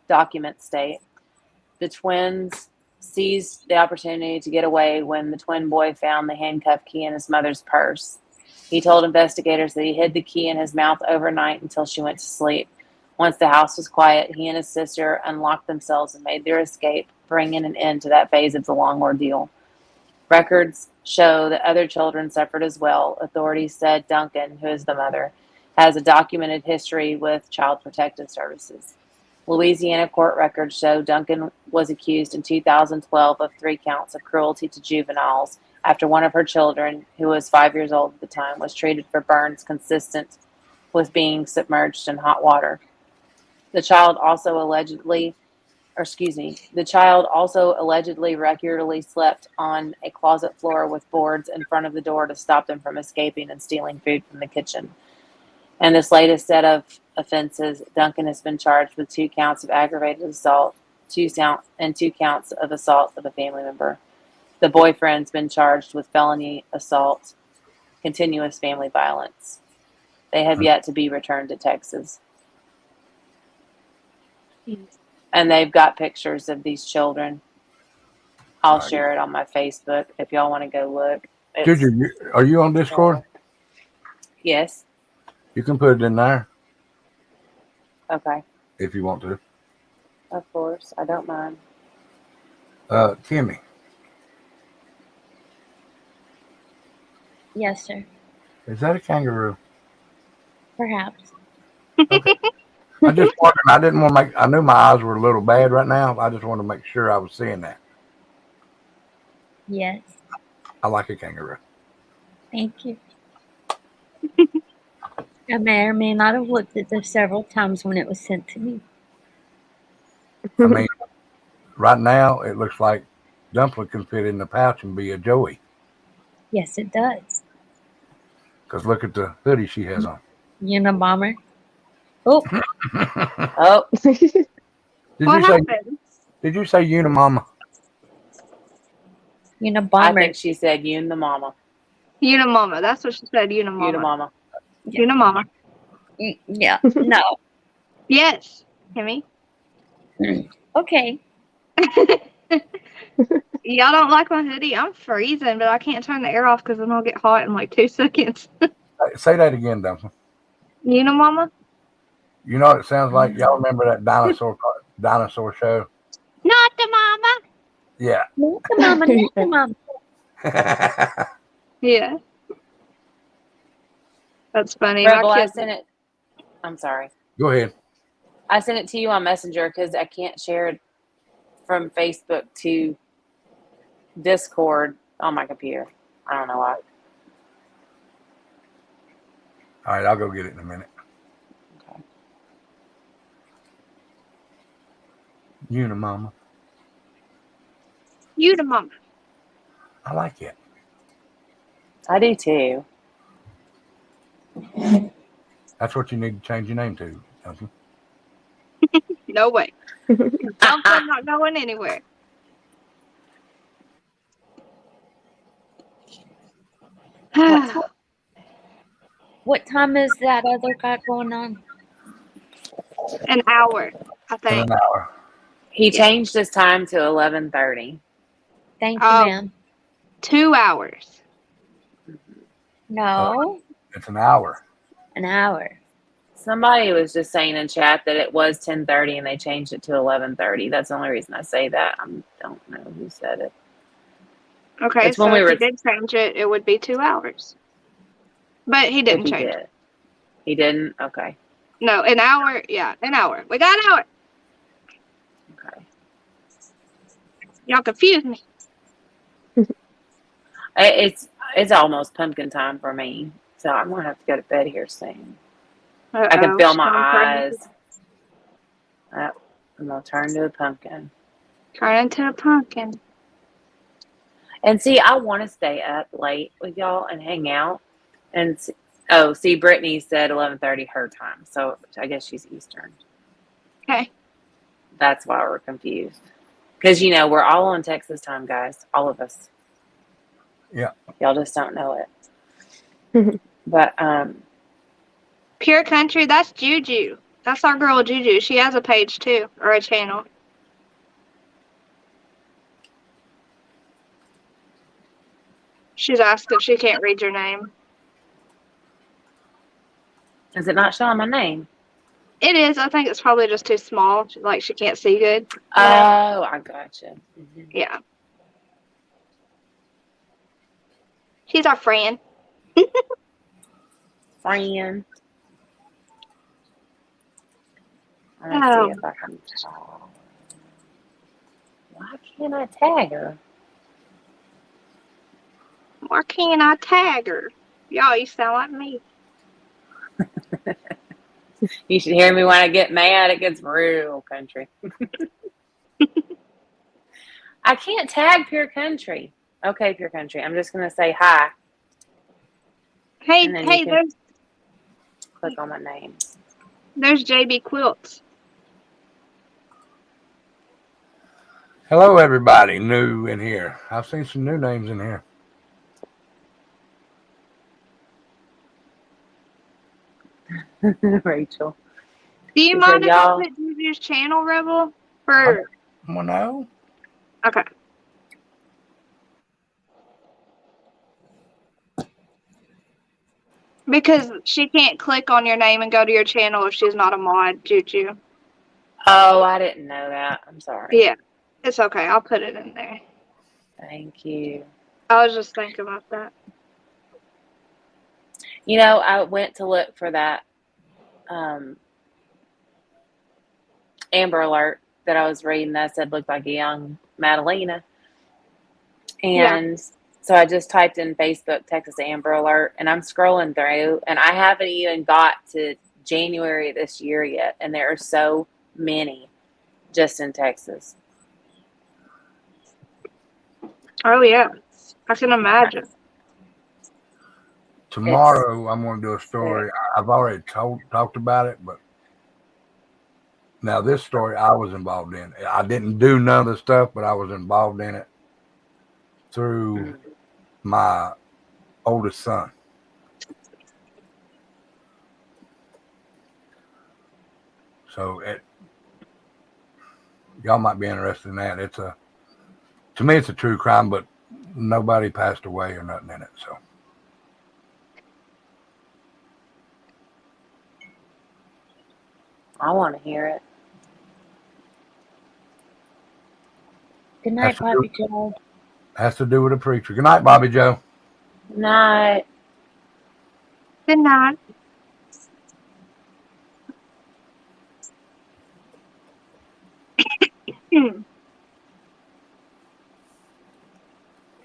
Documents state the twins seized the opportunity to get away when the twin boy found the handcuff key in his mother's purse. He told investigators that he hid the key in his mouth overnight until she went to sleep. Once the house was quiet, he and his sister unlocked themselves and made their escape, bringing an end to that phase of the long ordeal. Records show that other children suffered as well. Authorities said Duncan, who is the mother, has a documented history with Child Protective Services. Louisiana court records show Duncan was accused in 2012 of 3 counts of cruelty to juveniles after one of her children, who was 5 years old at the time, was treated for burns consistent with being submerged in hot water. The child also allegedly regularly slept on a closet floor with boards in front of the door to stop them from escaping and stealing food from the kitchen. And this latest set of offenses, Duncan has been charged with 2 counts of aggravated assault, 2 counts of assault of a family member. The boyfriend's been charged with felony assault, continuous family violence. They have yet to be returned to Texas. And they've got pictures of these children. I'll share it on my Facebook if y'all want to go look. Are you on Discord? Yes. You can put it in there. Okay. If you want to. Of course. I don't mind. Kimmy. Yes, sir. Is that a kangaroo? Perhaps. Okay. I just wondered. I didn't want to I knew my eyes were a little bad right now. I just wanted to make sure I was seeing that. Yes. I like a kangaroo. Thank you. I may or may not have looked at this several times when it was sent to me. I mean, right now it looks like Dumpling can fit in the pouch and be a Joey. Yes, it does. Because look at the hoodie she has on. Unabomber. Oh. Oh. Did you say Unimama? Unabomber. I think she said Un the mama. Unimama. That's what she said. Unimama. Unimama. Yeah. Unimama. Yeah. No. Yes, Kimmy. Okay. Y'all don't like my hoodie? I'm freezing, but I can't turn the air off because then I'll get hot in like 2 seconds. Say that again, Dumpling. Unimama? You know what it sounds like? Y'all remember that dinosaur show? Not the mama. Yeah. Not the mama. Not the mama. Yeah. That's funny. Rebel, I sent it. I'm sorry. Go ahead. I sent it to you on Messenger because I can't share it from Facebook to Discord on my computer. I don't know why. All right, I'll go get it in a minute. Okay. Unimama. You the mama. I like it. I do too. That's what you need to change your name to, don't you? No way. I'm not going anywhere. What time is that other guy going on? An hour, I In think. an hour. He changed his time to 11:30. Thank you, Oh. ma'am. 2 hours. No, It's an hour. an hour. Somebody was just saying in chat that it was 10:30 and they changed it to 11:30. That's the only reason I say that. I don't know who said it. Okay, It's so when we if were. he did change it, it would be 2 hours. But he If didn't he change did. it. He didn't? Okay. No, an hour. Yeah, an hour. We got an hour. Okay. Y'all confused me. It's almost pumpkin time for me. So I'm going to have to go to bed here soon. I can feel my eyes. I'm going to turn to a pumpkin. Turn into a pumpkin. And see, I want to stay up late with y'all and hang out. And see, Brittany said 11:30 her time. So I guess she's Eastern. Okay. That's why we're confused. Because, we're all on Texas time, guys. All of us. Yeah. Y'all just don't know it. But, Pure Country, that's Juju. That's our girl Juju. She has a page too, or a channel. She's asked if she can't read your name. is it not showing my name? It is. I think it's probably just too small. Like she can't see good. Oh, I gotcha. Mm-hmm. Yeah. She's our friend. Friend. Let's Oh. see if I can tag. Why can't I tag her? Why can't I tag her? Y'all, you sound like me. You should hear me when I get mad. It gets real country. I can't tag Pure Country. Okay, Pure Country. I'm just going to say hi. Hey, And then you can there's click on my name. JB Quilts. Hello, everybody new in here. I've seen some new names in here. Rachel. Do you She mind said, if I y'all. put Juju's channel, Rebel? For Well, no. okay. Because she can't click on your name and go to your channel if she's not a mod, Juju. Oh, I didn't know that. I'm sorry. Yeah, it's okay. I'll put it in there. Thank you. I was just thinking about that. I went to look for that Amber Alert that I was reading that said looked like a young Madalena. And so I just typed in Facebook Texas Amber Alert, and I'm scrolling through, and I haven't even got to January this year yet, and there are so many just in Texas. Oh yeah, I can imagine. Tomorrow I'm going to do a story. I've already talked about it, but now this story I was involved in. I didn't do none of the stuff, but I was involved in it through my oldest son. So y'all might be interested in that. To me, it's a true crime, but nobody passed away or nothing in it. So. I want to hear it. Good night, Bobby Joe. Has to do with a preacher. Good night, Bobby Joe. Good night. Good night.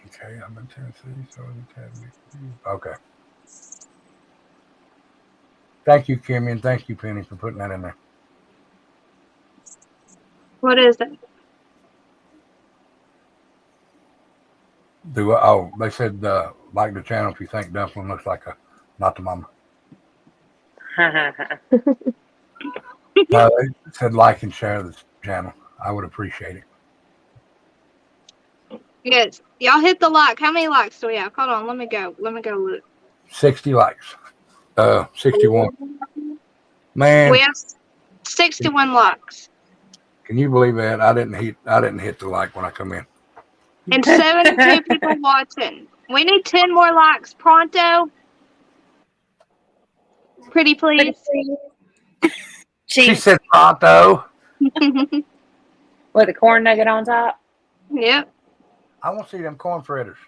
Okay, I'm Okay. Thank you, Kimmy, and thank you, Penny, for putting that in there. What is it? They said like the channel if you think Dumpling looks like a not the mama. No, they said like and share this channel. I would appreciate it. Yes. Y'all hit the like. How many likes do we have? Hold on. Let me go look. 60 likes. 61. Man, We have 61 likes. can you believe that? I didn't hit the like when I come in. And 72 people watching. We need 10 more likes. Pronto. Pretty please. She said pronto. With a corn nugget on top. Yep. I want to see them corn fritters.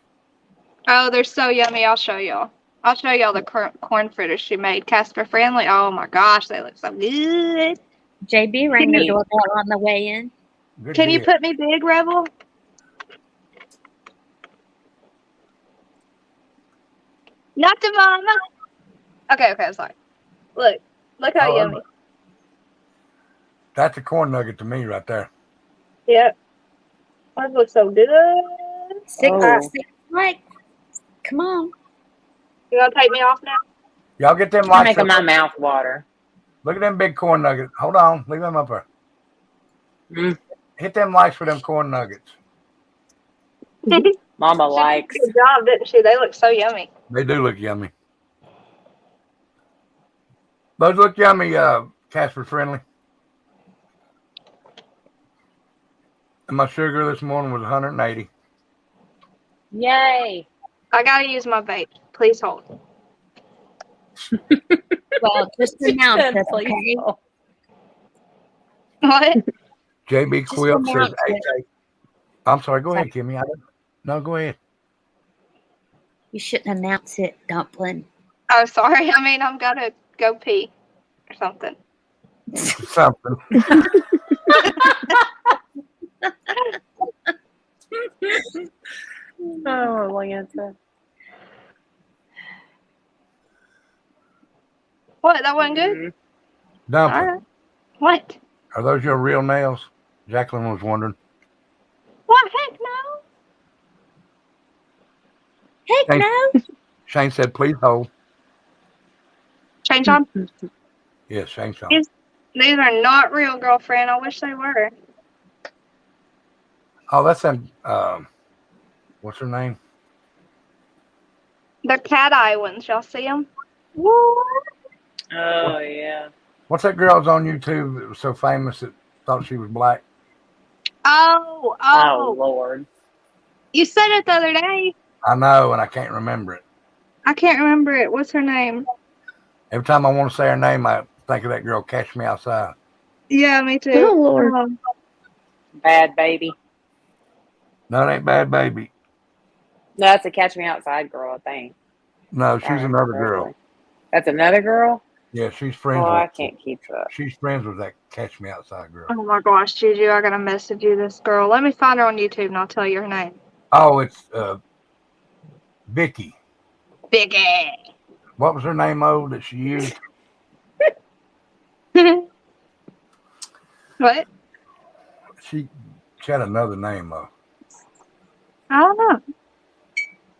Oh, they're so yummy. I'll show y'all. I'll show y'all the corn fritters she made. Casper friendly. Oh my gosh, they look so good. JB rang the doorbell on the way in. Good Can you deal. put me big, Rebel? Not the mama. Okay, sorry. Look how yummy. That's a corn nugget to me right there. Yep. That looks so good. Six, Oh. like, come on. You gonna take me off now? Y'all get them I'm likes. making my mouth water. Look at them big corn nuggets. Hold on. Leave them up there. Mm. Hit them likes for them corn nuggets. Mama She likes. did a good job, didn't she? They look so yummy. They do look yummy. Those look yummy, Casper friendly. And my sugar this morning was 180. Yay. I gotta use my vape. Please hold. Well, just announce it, okay? What? JB Just Quilt says announce it. AK. I'm sorry. Go ahead, Kimmy. No, go ahead. You shouldn't announce it, Dumpling. Oh, sorry. I mean, I'm gonna go pee or something. Something. Oh, Lanta. What? That wasn't good? Mm. Dumpling. All right. What? Are those your real nails? Jacqueline was wondering. What? Heck no. Heck Shane, no. Shane said, please hold. Change on? Yes, Shane's on. These are not real, girlfriend. I wish they were. Oh, that's them. What's her name? They're cat eye ones. Y'all see them? Oh, yeah. What's that girl's on YouTube that was so famous that thought she was black? Oh, Lord. You said it the other day. I know, and I can't remember it. I can't remember it. What's her name? Every time I want to say her name, I think of that girl, Catch Me Outside. Yeah, me too. Oh, Lord. Bad baby. No, it ain't Bad Baby. No, that's a Catch Me Outside girl, I think. No, she's another girl. That's another girl? Yeah, she's friends Oh, with. I can't keep up. She's friends with that Catch Me Outside girl. Oh my gosh, Juju, I gotta message you this girl. Let me find her on YouTube and I'll tell you her name. Oh, it's Vicky. Vicky. What was her name, that she used? What? She had another name, I don't know.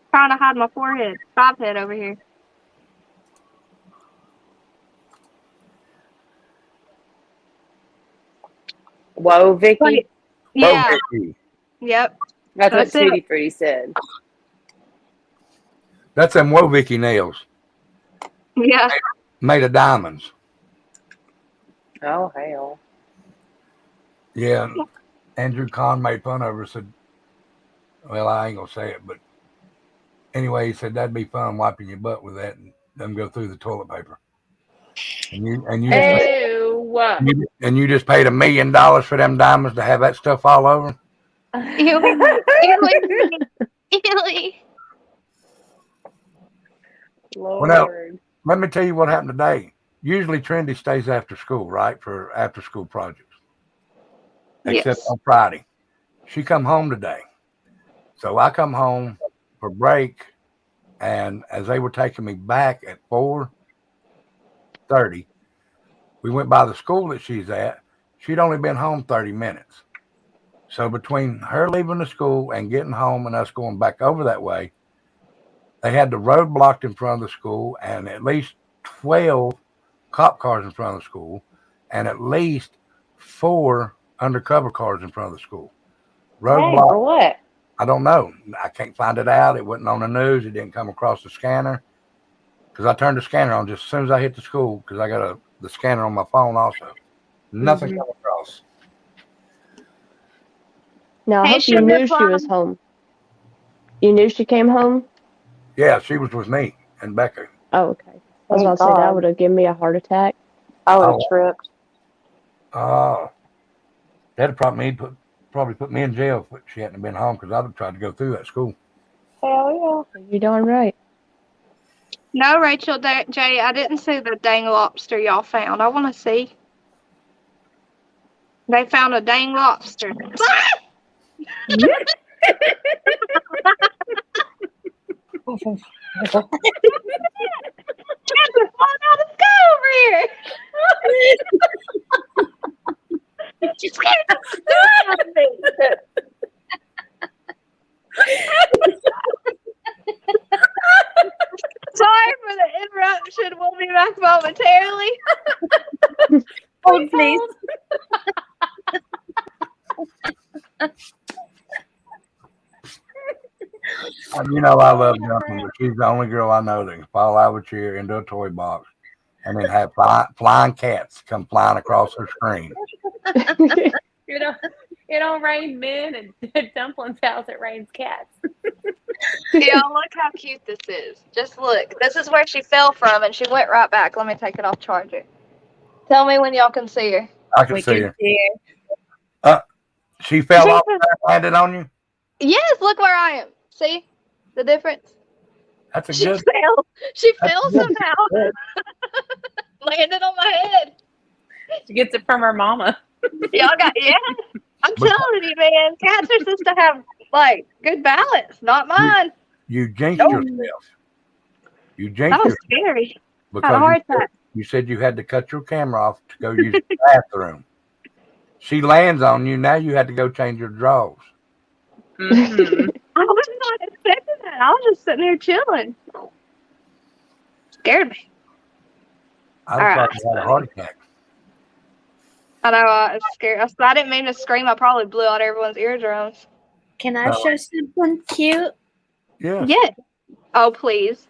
Trying to hide my forehead. Bob head over here. Whoa, Vicky. Wait. Yeah. Oh, Vicky. Yep. That's what That's it. Tutti Frutti said. That's them Whoa Vicky nails Yeah. made of diamonds. Oh, hell. Yeah. Andrew Kahn made fun of her. Said, well, I ain't going to say it, but anyway, he said that'd be fun wiping your butt with that and them go through the toilet paper. And you just paid $1 million for them diamonds to have that stuff all over. Lord. Well, now, let me tell you what happened today. Usually Trendy stays after school, right, for after school projects. Except Yes. on Friday. She come home today. So I come home for break, and as they were taking me back at 4:30, we went by the school that she's at. She'd only been home 30 minutes. So between her leaving the school and getting home and us going back over that way, they had the road blocked in front of the school and at least 12 cop cars in front of the school and at least 4 undercover cars in front of the school. Road Hey, block. for what? I don't know. I can't find it out. It wasn't on the news. It didn't come across the scanner because I turned the scanner on just as soon as I hit the school because I got the scanner on my phone also. Nothing come across. Now, I Hey, hope you knew she Sugar was home. You knew she came home? Yeah, she was with me and Becca. Oh, okay. I was Thank about to say that God. would have given me a heart attack. I would have Oh. tripped. Oh, that'd probably put me in jail if she hadn't been home because I'd have tried to go through that school. Hell You're darn right. No, Rachel, Jay, I didn't see the dang lobster y'all found. I want to see. They found a dang lobster. Out of go over here. You scared the shit out of me. Sorry for the interruption. We'll be back momentarily. Hold, please. You know I love jumping, but she's the only girl I know that can fall out of a chair into a toy box and then have flying cats come flying across her screen. You know, it don't rain men and Dumpling's house, it rains cats. Y'all, look how cute this is. Just look. This is where she fell from, and she went right back. Let me take it off charger. Tell me when y'all can see her. I can We see can her. see it. She fell off there and landed on you? Yes, look where I am. See the difference? That's a She good. fell. She That's fell good. somehow. Landed on my head. She gets it from her mama. Y'all got, yeah. I'm telling you, man. Cats are supposed to have, like, good balance. Not mine. You jinxed Nope. yourself. You That jinxed was yourself scary. Had a because heart attack. you said you had to cut your camera off to go use the bathroom. She lands on you. Now you had to go change your drawers. Mm-hmm. I was not expecting that. I was just sitting there chilling. Scared me. I All thought right. you had a heart attack. I know. It's scary. I didn't mean to scream. I probably blew out everyone's eardrums. Can I show something cute? Yeah. Yeah. Oh, please.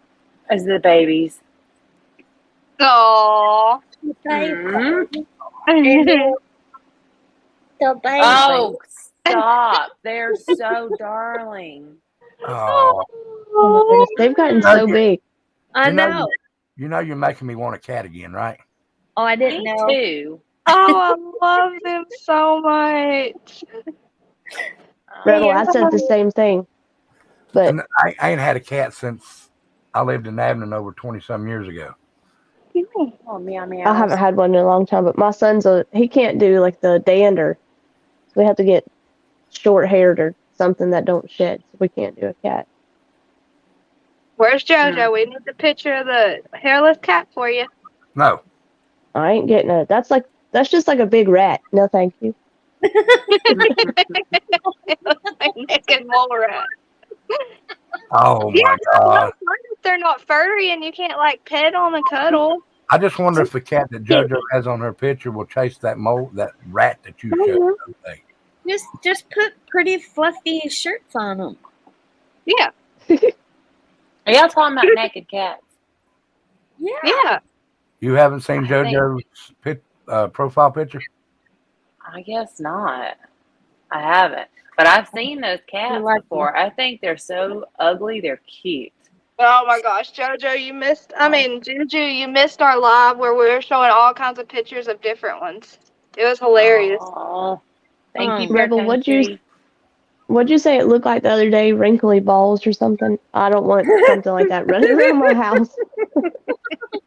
As the babies. Aww. Mm-hmm. The baby. Oh, stop. They're so darling. Oh, Oh my goodness, they've gotten so big. I you know, know. you know you're making me want a cat again, right? Oh, I didn't Me know. too. Oh, I love them so much. Rebel, I said the same thing. But And I ain't had a cat since I lived in Abingdon over 20-some years ago. Oh, meow meow. I haven't had one in a long time. But my son's he can't do like the dander. So we have to get short haired or something that don't shed. So we can't do a cat. Where's JoJo? We need the picture of the hairless cat for you. No. I ain't getting a. That's just like a big rat. No, thank you. Like Nick and Mole Rat. Oh my Yeah, God. if they're not furry and you can't like pet them and cuddle. I just wonder if the cat that JoJo has on her picture will chase that rat that you showed the other day. Just put pretty fluffy shirts on them. Yeah. Are y'all talking about naked cats? Yeah. You haven't seen I think- JoJo's profile picture? I guess not. I haven't. But I've seen those cats before. I think they're so ugly, they're cute. Oh my gosh, JoJo, Juju, you missed our live where we were showing all kinds of pictures of different ones. It was hilarious. Oh, thank you, Rebel, Bear what'd Country. you say it looked like the other day? Wrinkly balls or something? I don't want something like that running around my house.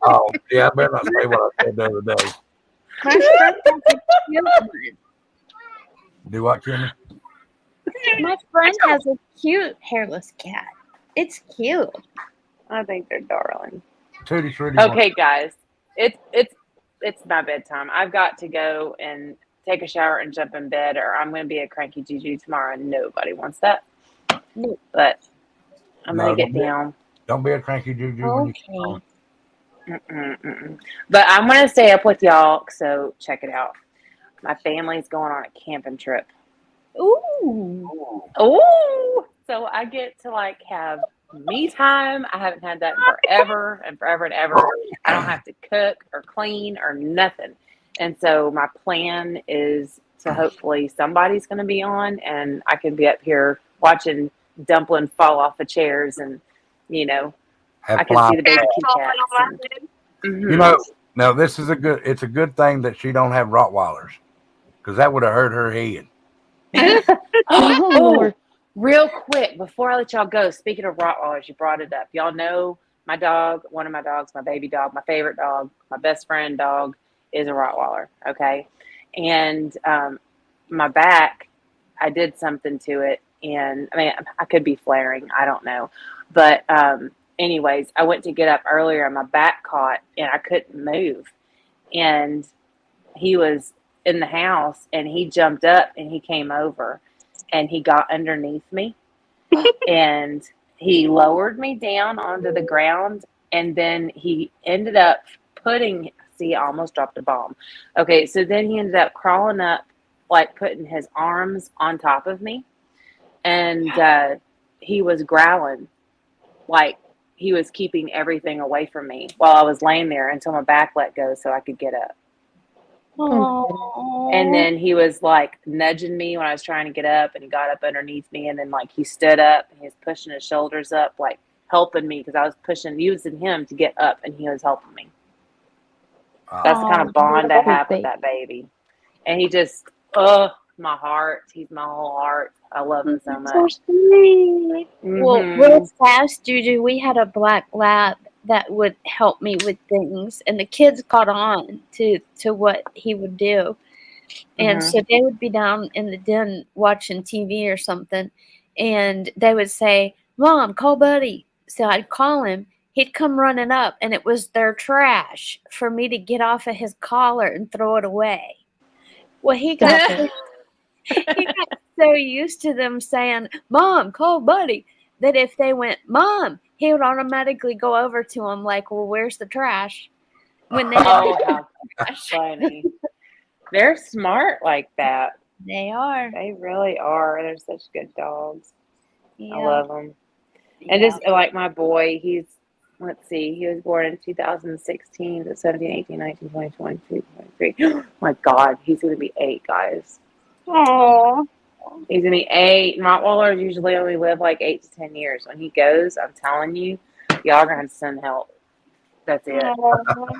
Oh, yeah, I better not say what I said the other day. My friend has a cute one. Do what, Kimmy? My friend has a cute hairless cat. It's cute. I think they're darling. Tootie Fruity. Okay, guys, it's my bedtime. I've got to go and take a shower and jump in bed, or I'm going to be a cranky juju tomorrow, and nobody wants that. No. But I'm No, going to get down. Don't be a cranky juju when you come Okay. home. But I'm going to stay up with y'all, so check it out. My family's going on a camping trip. Ooh. Oh, so I get to like have me time. I haven't had that in forever and forever and ever. I don't have to cook or clean or nothing. And so my plan is to hopefully somebody's going to be on, and I can be up here watching Dumpling fall off the chairs, and you know, Have I can fly. see the baby Cat kitty falling cats. on my head. You know, now this is it's a good thing that she don't have Rottweilers, because that would have hurt her head. Oh, Lord. Real quick, before I let y'all go, speaking of Rottweilers, you brought it up. Y'all know my dog, one of my dogs, my baby dog, my favorite dog, my best friend dog is a Rottweiler, okay? And my back, I did something to it, and I mean, I could be flaring, I don't know. But anyways, I went to get up earlier and my back caught and I couldn't move. And he was in the house and he jumped up and he came over and he got underneath me and he lowered me down onto the ground, and then he ended up putting, see, I almost dropped a bomb. Okay, so then he ended up crawling up, like putting his arms on top of me, and he was growling like he was keeping everything away from me while I was laying there until my back let go so I could get up. Oh. And then he was like nudging me when I was trying to get up, and he got up underneath me, and then like he stood up and he was pushing his shoulders up, like helping me because I was using him to get up, and he was helping me. That's the kind of bond I have with that baby. And he just, my heart. He's my whole heart. I love him so much. So sweet. Well, Mhm. real fast, Juju, we had a black lab that would help me with things, and the kids caught on to what he would do. And so they would be down in the den watching TV or something, and they would say, "Mom, call Buddy." So I'd call him. He'd come running up, and it was their trash for me to get off of his collar and throw it away. Well, he got so used to them saying, "Mom, call Buddy," that if they went, "Mom," he would automatically go over to him like, "Well, where's the trash?" When they Oh, how funny. They're smart like that. They are. They really are. They're such good dogs. Yeah. I love them. And just like my boy, let's see, he was born in 2016, so 17, 18, 19, 20, 22, 23. Oh my God, he's going to be 8, guys. Aww. He's going to be 8. Rottweilers usually only live like 8 to 10 years. When he goes, I'm telling you, y'all are going to have to send help. That's it.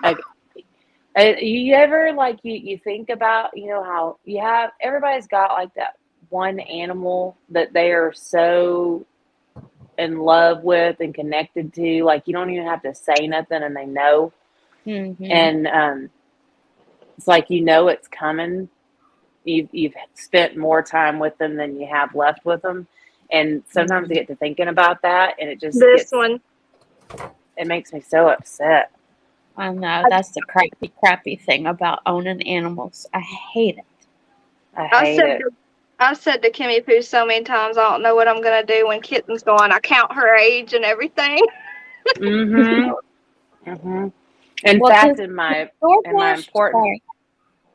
Like, you ever, like, you think about, how everybody's got like that one animal that they are so in love with and connected to, like you don't even have to say nothing and they know. Mm-hmm. And it's like it's coming. You've spent more time with them than you have left with them, and sometimes I get to thinking about that, and it just it makes me so upset. I know, that's the crappy thing about owning animals. I hate it. I hate it. I've said to Kimmy Poo so many times, I don't know what I'm gonna do when Kitten's gone. I count her age and everything. In fact, in my important.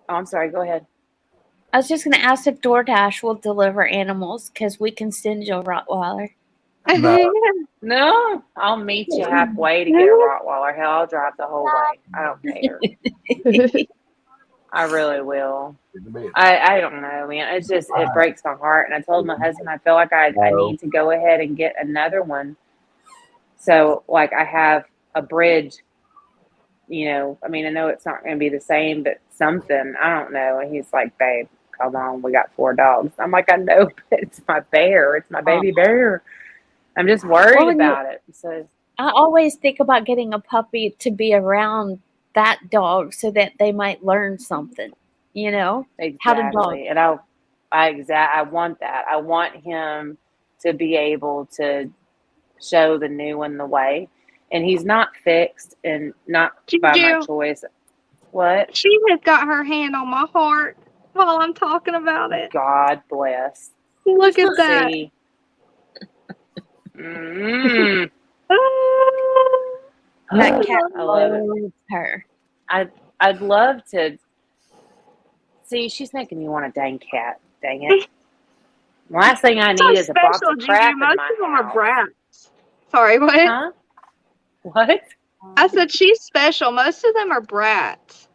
Oh, I'm sorry. Go ahead. I was just gonna ask if DoorDash will deliver animals because we can send you a Rottweiler. No, I'll meet you halfway to get a Rottweiler. Hell, I'll drive the whole way. I don't care. I really will. I don't know, man. It's just, it breaks my heart. And I told my husband, I feel like I need to go ahead and get another one. So, like, I have a bridge, I mean, I know it's not going to be the same, but something, I don't know. And he's like, babe, come on, we got 4 dogs. I'm like, I know, but it's my bear. It's my baby bear. I'm just worried about it. So I always think about getting a puppy to be around that dog so that they might learn something, exactly. How to dog. And I want that. I want him to be able to show the new one the way. And he's not fixed and not by my choice. What? She has got her hand on my heart while I'm talking about it. God bless. Look at that. See? Mm. That cat I love it. loves her. I'd love to see. She's making me want a dang cat. Dang it! Last thing I need is a box of crap in my Most of them are house. brats. Sorry, what? Huh? What? I said she's special. Most of them are brats.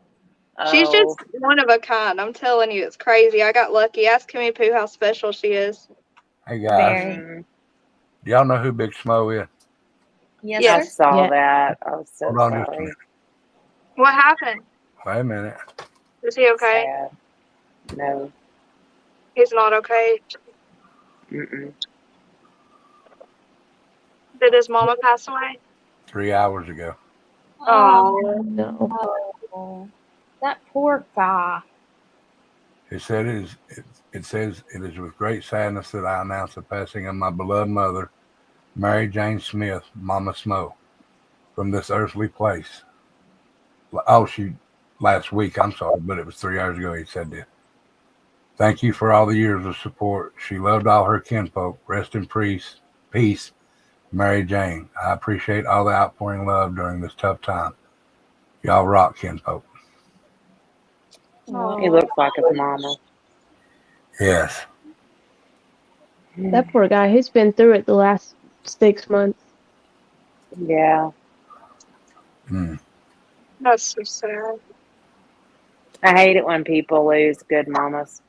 She's just Oh, one of a kind. I'm telling you, it's crazy. I got lucky. Ask Kimmy Pooh how special she is. Hey guys, Very. mm, do y'all know who Big Smo is? Yes, Yes. I sir. saw Yeah. that. I was so Hold on just a sorry. minute. What happened? Wait a minute. Is he okay? Sad. No. He's not okay. Mm-mm. Did his mama pass away? 3 hours ago. Oh. No. Oh, that poor guy. It said it says it is with great sadness that I announce the passing of my beloved mother, Mary Jane Smith, Mama Smo, from this earthly place. Oh, last week, I'm sorry, but it was 3 hours ago he said this. Thank you for all the years of support. She loved all her kinfolk. Rest in peace, Mary Jane. I appreciate all the outpouring love during this tough time. Y'all rock, kinfolk. Oh. He looks like his mama. Yes. That poor guy, he's been through it the last 6 months. Yeah. Mm. That's so sad. I hate it when people lose good mamas.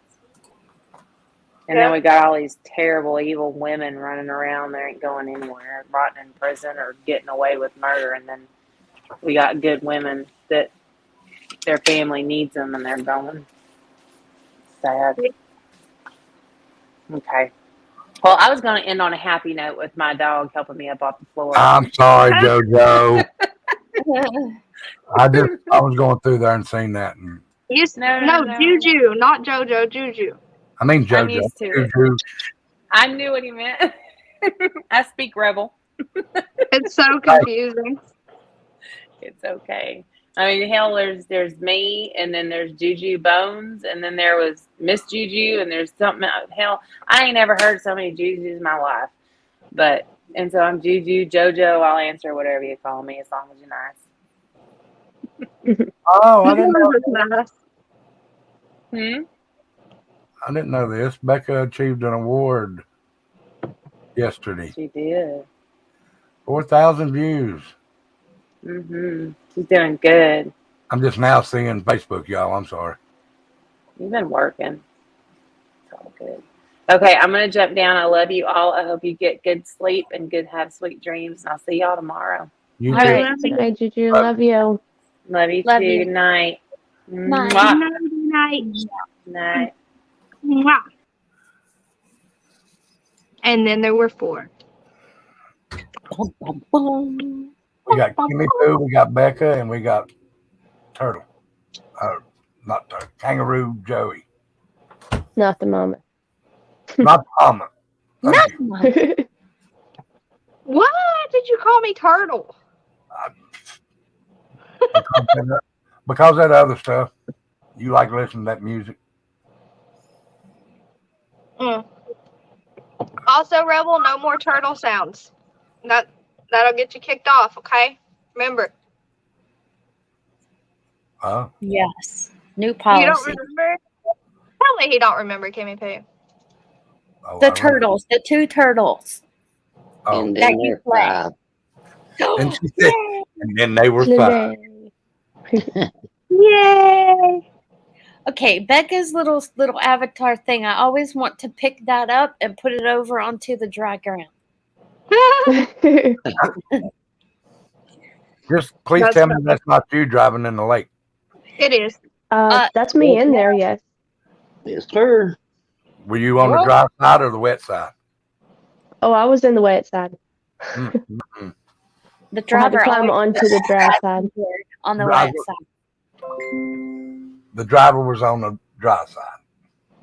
And Yeah. then we got all these terrible, evil women running around. They ain't going anywhere, rotting in prison or getting away with murder. And then we got good women that their family needs them and they're going. Sad. Okay. Well, I was going to end on a happy note with my dog helping me up off the floor. I'm sorry, JoJo. I was going through there and seen that. And No. Juju, not JoJo, Juju. I mean, I'm JoJo. used to it. Juju. I knew what he meant. I speak rebel. It's so confusing. It's okay. I mean, hell, there's me, and then there's Juju Bones, and then there was Miss Juju, and there's something else. Hell, I ain't never heard so many Jujus in my life. And so I'm Juju, JoJo. I'll answer whatever you call me as long as you're nice. Oh, I didn't know. Hmm? I didn't know this. Becca achieved an award yesterday. She did. 4,000 views. Mm-hmm. She's doing good. I'm just now seeing Facebook, y'all. I'm sorry. You've been working. It's all good. Okay, I'm going to jump down. I love you all. I hope you get good sleep and have sweet dreams. And I'll see y'all tomorrow. You All too. right. Good night, Juju. Love you. Love you Love too. you. Good night. Night. Mwah. Night. Mwah. And then there were 4. Bum, bum, bum. We got Kimmy Pooh, we got Becca, and we got Turtle. Not Turtle. Kangaroo Joey. Not the moment. Not Mama. Thank you. Why did you call me Turtle? Because of that other stuff. You like listening to that music. Also, Rebel, no more turtle sounds. That'll get you kicked off, okay? Remember. Oh. Yes. New You don't policy. remember? Tell me he don't remember, Kimmy Pooh. Oh, The turtles, the 2 turtles. Oh. And That then you there's play. And she said, and then they were fine. Yay! Okay, Becca's little avatar thing. I always want to pick that up and put it over onto the dry ground. Just please That's tell me funny. that's not you driving in the lake. It is. That's me in there, yes. Yes, sir. Were you on the What? dry side or the wet side? Oh, I was in the wet side. Mm-hmm. The I had to driver climb always onto the dry side. on the Driver. wet side. The driver was on the dry side.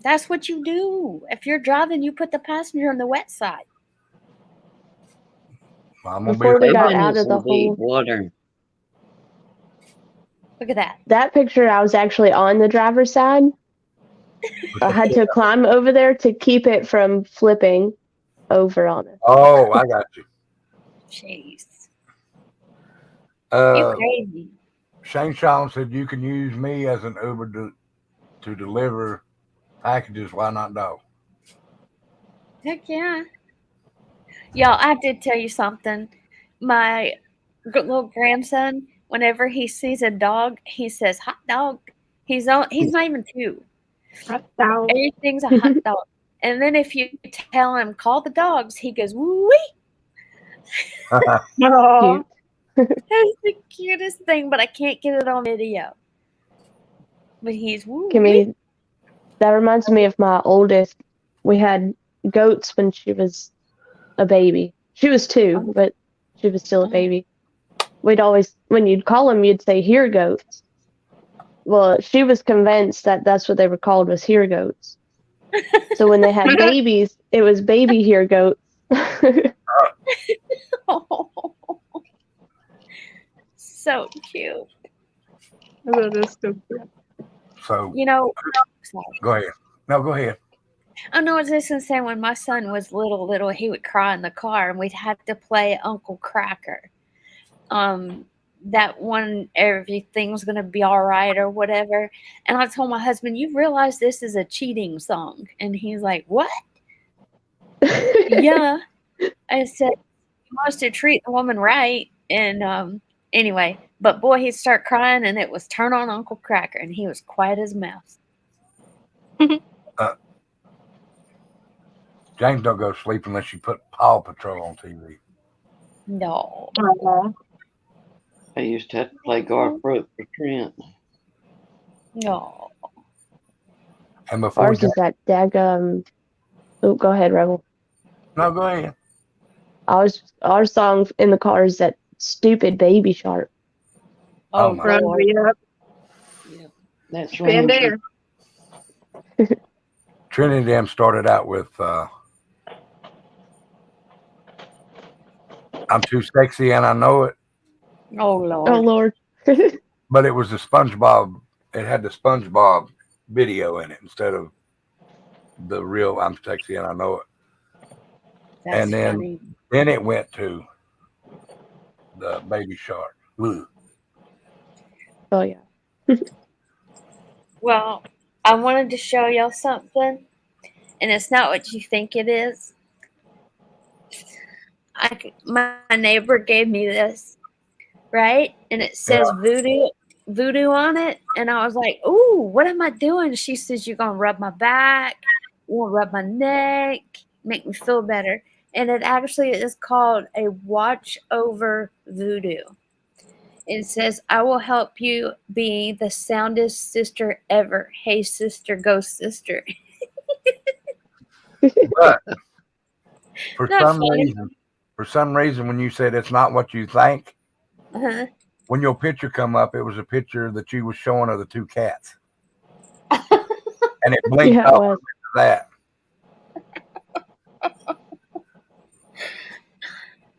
That's what you do. If you're driving, you put the passenger on the wet side. I'm gonna Before be we got Open out is of the indeed hole. watering. Look at that. That picture, I was actually on the driver's side. I had to climb over there to keep it from flipping over on us. Oh, I got you. Jeez. You Uh, crazy. Shane Sean said you can use me as an Uber to deliver packages. Why not dog? Heck yeah. Y'all, I did tell you something. My little grandson, whenever he sees a dog, he says hot dog. He's not even 2. Everything's a hot dog. And then if you tell him call the dogs, he goes woo-wee. Cute. That's the cutest thing, but I can't get it on video. But he's woo-wee. Kimmy, that reminds me of my oldest. We had goats when she was a baby. She was 2, but she was still a baby. We'd always, when you'd call them, you'd say, here goats. Well, she was convinced that that's what they were called, was here goats. So when they had babies, it was baby here goats. So cute. That is so cute. So, You know, go ahead. No, go ahead. I know I was just gonna say when my son was little, he would cry in the car, and we'd have to play Uncle Cracker. That one, everything's gonna be all right or whatever. And I told my husband, "You realize this is a cheating song?" And he's like, "What?" Yeah, I said, "You must to treat the woman right." And anyway, but boy, he'd start crying, and it was turn on Uncle Cracker, and he was quiet as a mouse. James don't go to sleep unless you put Paw Patrol on TV. No. I used to have to play guard rope for Trent. No. And before Ours is that daggum. Oh, go ahead, Rebel. no, go ahead. Our song in the car is that stupid Baby Shark. Oh, my Run Lord. me up. That's Been Ranger. there. Trinity and them started out with I'm Too Sexy and I Know It. Oh Lord. Oh, Lord. But it was the SpongeBob. It had the SpongeBob video in it instead of the real I'm Sexy and I Know It. That's And then funny. Then it went to the Baby Shark. Ugh. Oh, yeah. Well, I wanted to show y'all something, and it's not what you think it is. My neighbor gave me this, right? And it says voodoo on it. And I was like, ooh, what am I doing? She says, you're going to rub my back, you're going to rub my neck, make me feel better. And it actually is called a watch over voodoo. It says, I will help you be the soundest sister ever. Hey, sister, ghost sister. But for Not funny. some reason, when you said it's not what you think, Uh-huh. when your picture come up, it was a picture that you was showing of the 2 cats, and it blinked Yeah, it off was. that.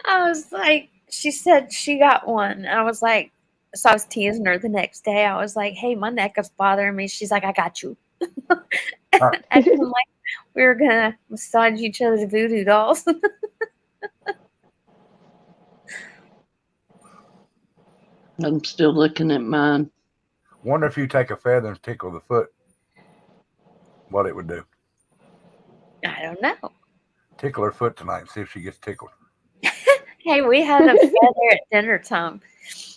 I was like, she said she got one. I was like, so I was teasing her the next day. I was like, hey, my neck is bothering me. She's like, I got you. I told like we were going to massage each other's voodoo dolls. I'm still looking at mine. Wonder if you take a feather and tickle the foot, what it would do. I don't know. Tickle her foot tonight and see if she gets tickled. Hey, we had a feather at dinner time.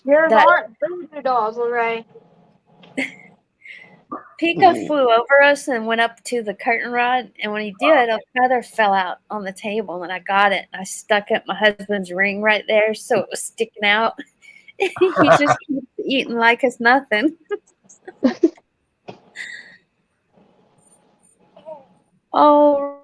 Yours aren't voodoo dolls, Lorraine. Pico flew over us and went up to the curtain rod, and when he did, a feather fell out on the table, and I got it, and I stuck it in my husband's ring right there, so it was sticking out. He just keeps eating like it's nothing. Oh,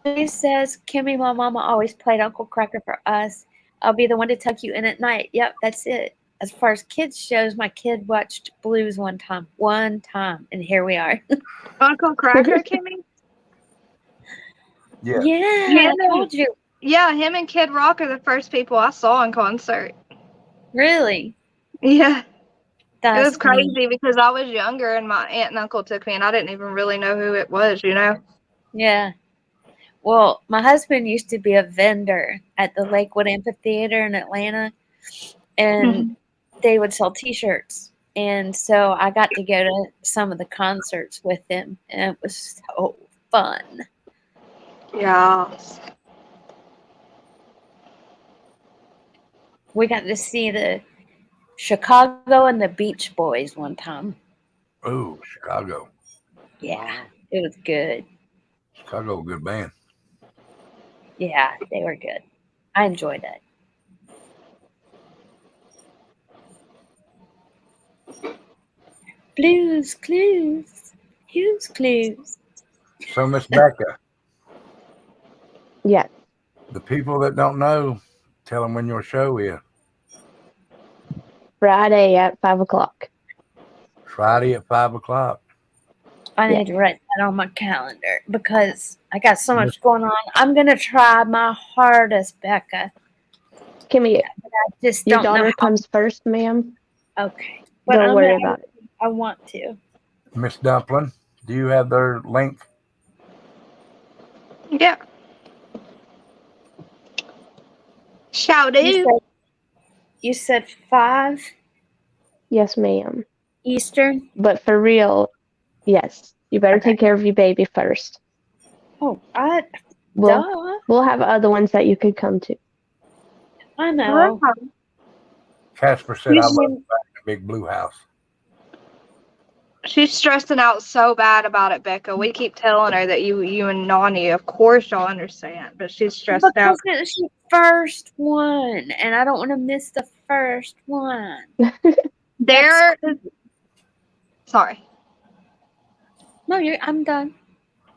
he says, Kimmy, my mama always played Uncle Cracker for us. I'll be the one to tuck you in at night. Yep, that's it. As far as kids shows, my kid watched Blues one time, and here we are. Uncle Cracker, Kimmy? Yeah. Yeah, I told you. Yeah, him and Kid Rock are the first people I saw in concert. Really? Yeah. It was That's neat. crazy because I was younger and my aunt and uncle took me and I didn't even really know who it was, you know? Yeah. Well, my husband used to be a vendor at the Lakewood Amphitheater in Atlanta, and they would sell T-shirts. And so I got to go to some of the concerts with him, and it was so fun. Yeah. We got to see the Chicago and the Beach Boys one time. Ooh, Chicago. Yeah, it was good. Chicago, good band. Yeah, they were good. I enjoyed it. Blues Clues. Who's Clues? So, Miss Becca, Yes. the people that don't know, tell them when your show is. Friday at 5 o'clock. Friday at 5 o'clock. I Yeah. need to write that on my calendar because I got so Miss- much going on. I'm gonna try my hardest, Becca. Kimmy, I just your don't know daughter comes first, ma'am. how. Okay, but Don't I'm worry gonna. about it. I want to. Miss Dumpling, do you have their link? Yeah. Shout You out. said 5 Yes, ma'am. Eastern. But for real, yes. You better Okay. take care of your baby first. Oh, We'll duh. we'll have other ones that you could come to. I know. Casper said, I love Usually, the big blue house. She's stressing out so bad about it, Becca. We keep telling her that you and Nani, of course you'll understand, but she's stressed out. because it's the first one, and I don't want to miss the first one. Sorry. No, I'm done.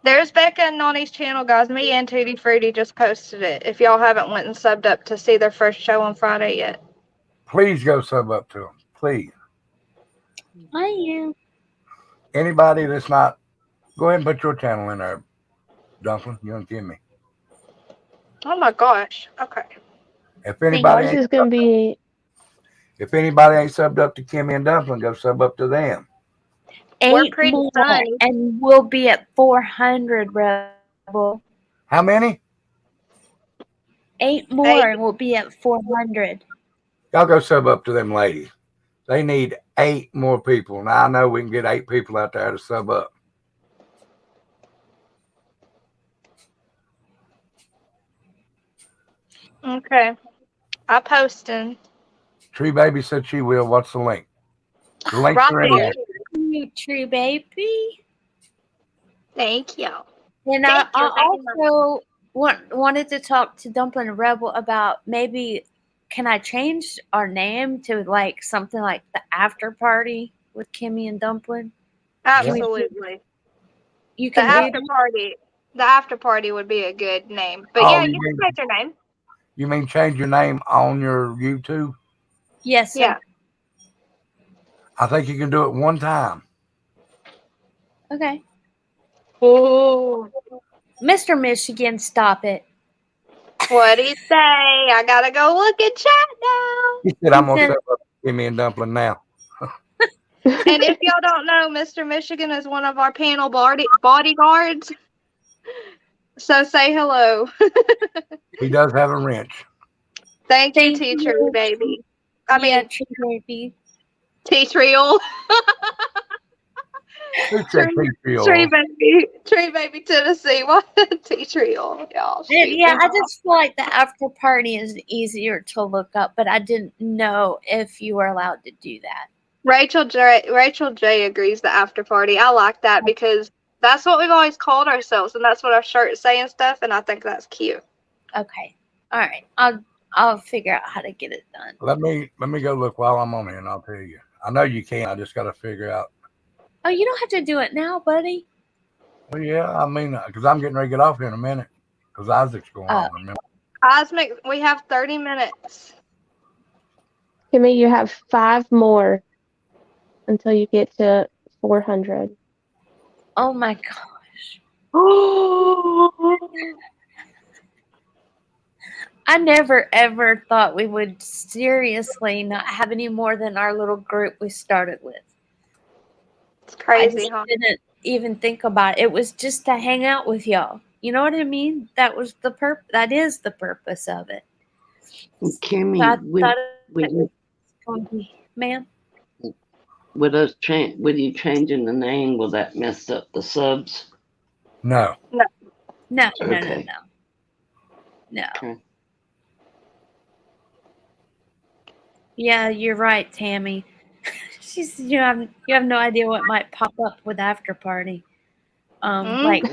There's Becca and Nani's channel, guys. Me and Tutti Frutti just posted it. If y'all haven't went and subbed up to see their first show on Friday yet. Please go sub up to them. Please. I am. Anybody that's not, go ahead and put your channel in there, Dumpling. You don't give me. Oh my gosh. Okay. If anybody Ours ain't is gonna be If anybody ain't subbed up to Kimmy and Dumpling, go sub up to them. We're 8 pretty more, funny. and we'll be at 400, Rebel. How many? 8 more, Hey, and we'll be at 400. Y'all go sub up to them ladies. They need 8 more people. Now I know we can get 8 people out there to sub up. okay. I posted. Tree Baby said she will. What's the link? The links Right are in there. there. You tree baby. Thank you. And Thank you I very much. also wanted to talk to Dumpling and Rebel about maybe can I change our name to like something like the After Party with Kimmy and Dumpling? Absolutely. You The can do after that? party. The after party would be a good name. But Oh, yeah, you can take your name. you mean change your name on your YouTube? Yes, sir. Yeah. I think you can do it one time. Okay. Ooh. Mr. Michigan, stop it. What do you say? I gotta go look at chat now. He said, I'm going to sub up to Kimmy and Dumpling now. And if y'all don't know, Mr. Michigan is one of our panel bodyguards. So say hello. He does have a wrench. Thank you, Thank teacher you. baby. Tree baby. T-Trial. Who said Tree baby Tennessee. What? T-Trial. Y'all. Yeah, I just feel like the after party is easier to look up, but I didn't know if you were allowed to do that. Rachel J agrees the after party. I like that because that's what we've always called ourselves, and that's what our shirts say and stuff. And I think that's cute. Okay. All right. I'll figure out how to get it done. Let me go look while I'm on here, and I'll tell you. I know you can. I just got to figure out. Oh, you don't have to do it now, buddy. Well, yeah, I mean, because I'm getting ready to get off here in a minute. Because Isaac's going on. Remember? Osmic, we have 30 minutes. Kimmy, you have 5 more until you get to 400. Oh my gosh. I never ever thought we would seriously not have any more than our little group we started with. It's I crazy, just huh? didn't even think about it. It was just to hang out with y'all. You know what I mean? That was the that is the purpose of it. So Kimmy, I thought it with was going to be, ma'am. with you changing the name, will that mess up the subs? No. No, no, no, Okay. no. No. Okay. Yeah, you're right, Tammy. She's you have no idea what might pop up with after party. Like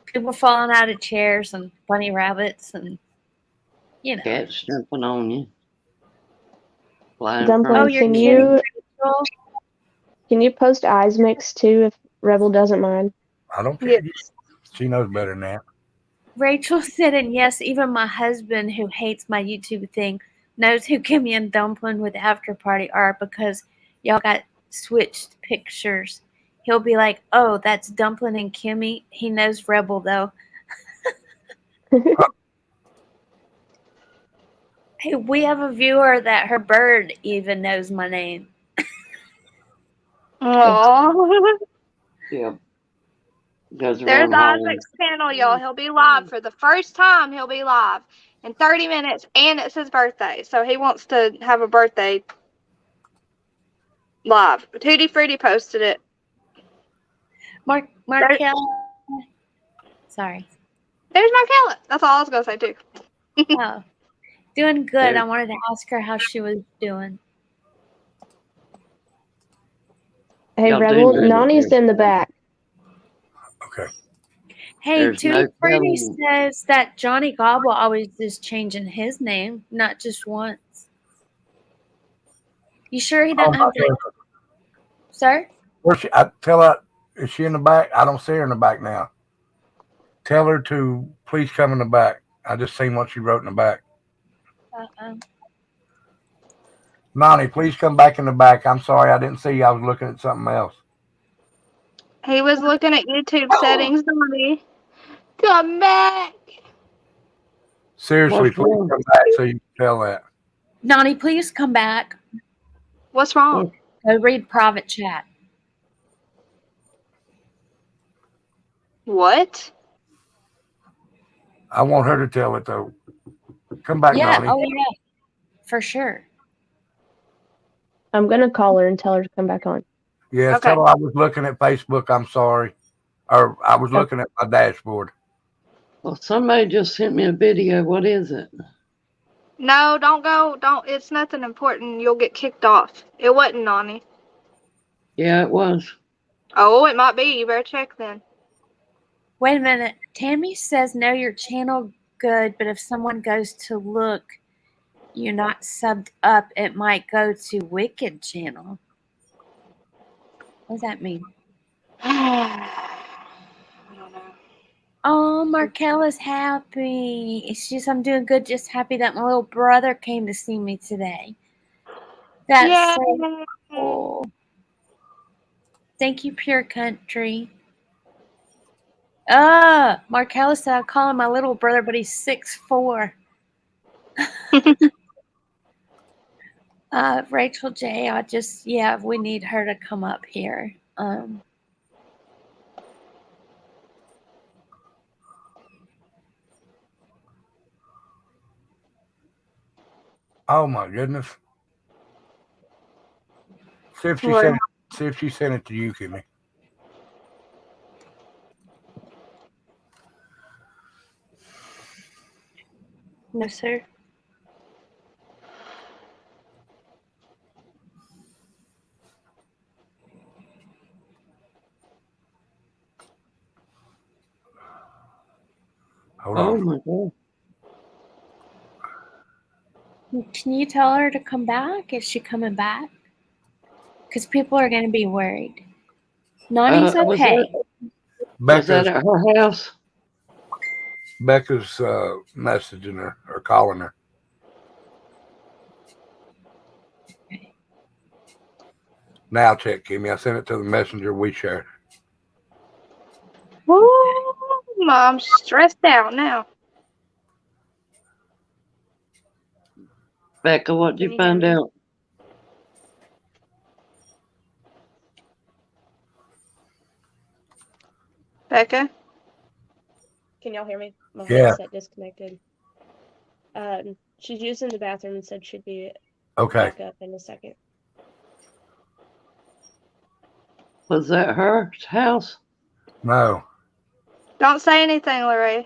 people falling out of chairs and bunny rabbits and Cats jumping on you. Flying Dumpling, Oh, from you're can kidding, you Rachel? post eyes mix too if Rebel doesn't mind? I don't care. Yes. She knows better than that. Rachel said, and yes, even my husband, who hates my YouTube thing, knows who Kimmy and Dumpling with After Party are because y'all got switched pictures. He'll be like, "Oh, that's Dumpling and Kimmy." He knows Rebel though. Hey, we have a viewer that her bird even knows my name. Aww. Yeah. Goes There's around hollering. Isaac's channel, y'all. He'll be live for the first time. He'll be live in 30 minutes, and it's his birthday, so he wants to have a birthday live. Tutti Frutti posted it. Markel. Sorry. There's Markella. That's all I was gonna say too. Oh, doing good. There. I wanted to ask her how she was doing. Hey, Y'all Rebel, do know that Nani's in the back. Okay. Hey, There's Tutti no Frutti telling. says that Johnny Gobble always is changing his name, not just once. You sure he doesn't have like, sir? Where's she? I tell her, is she in the back? I don't see her in the back now. Tell her to please come in the back. I just seen what she wrote in the back. Nani, please come back in the back. I'm sorry, I didn't see you. I was looking at something else. He was looking at YouTube settings, Donnie. Come back. Seriously, What's please wrong? come back so you can tell that. Nani, please come back. What's wrong? Go read private chat. What? I want her to tell it though. Come back, Yeah, Nani. oh yeah, for sure. I'm going to call her and tell her to come back on. Yes, Okay. tell her I was looking at Facebook. I'm sorry. Or I was looking at my dashboard. Well, somebody just sent me a video. What is it? No, don't go. Don't. It's nothing important. You'll get kicked off. It wasn't Nani. Yeah, it was. Oh, it might be. You better check then. Wait a minute. Tammy says know your channel good, but if someone goes to look, you're not subbed up, it might go to Wicked channel. What does that mean? I don't know. Oh, Markella's happy. I'm doing good, just happy that my little brother came to see me today. That's Yeah. so cool. Thank you, Pure Country. Markella said I call him my little brother, but he's 6'4". Rachel J, we need her to come up here. Oh my goodness. See if she What? sent it to you, Kimmy. No, sir. Hold Oh on. my God. Can you tell her to come back? Is she coming back? Because people are going to be worried. Nani's okay. Was that at her house? Becca's messaging her or calling her. Now check, Kimmy. I sent it to the messenger we shared. Woo, Mom's stressed out now. Becca, what did Can you you hear find me? out? Becca? Can y'all hear me? My Yeah. headset disconnected. She's using the bathroom and said she'd be Okay. back up in a second. Was that her house? No. Don't say anything, Lorraine.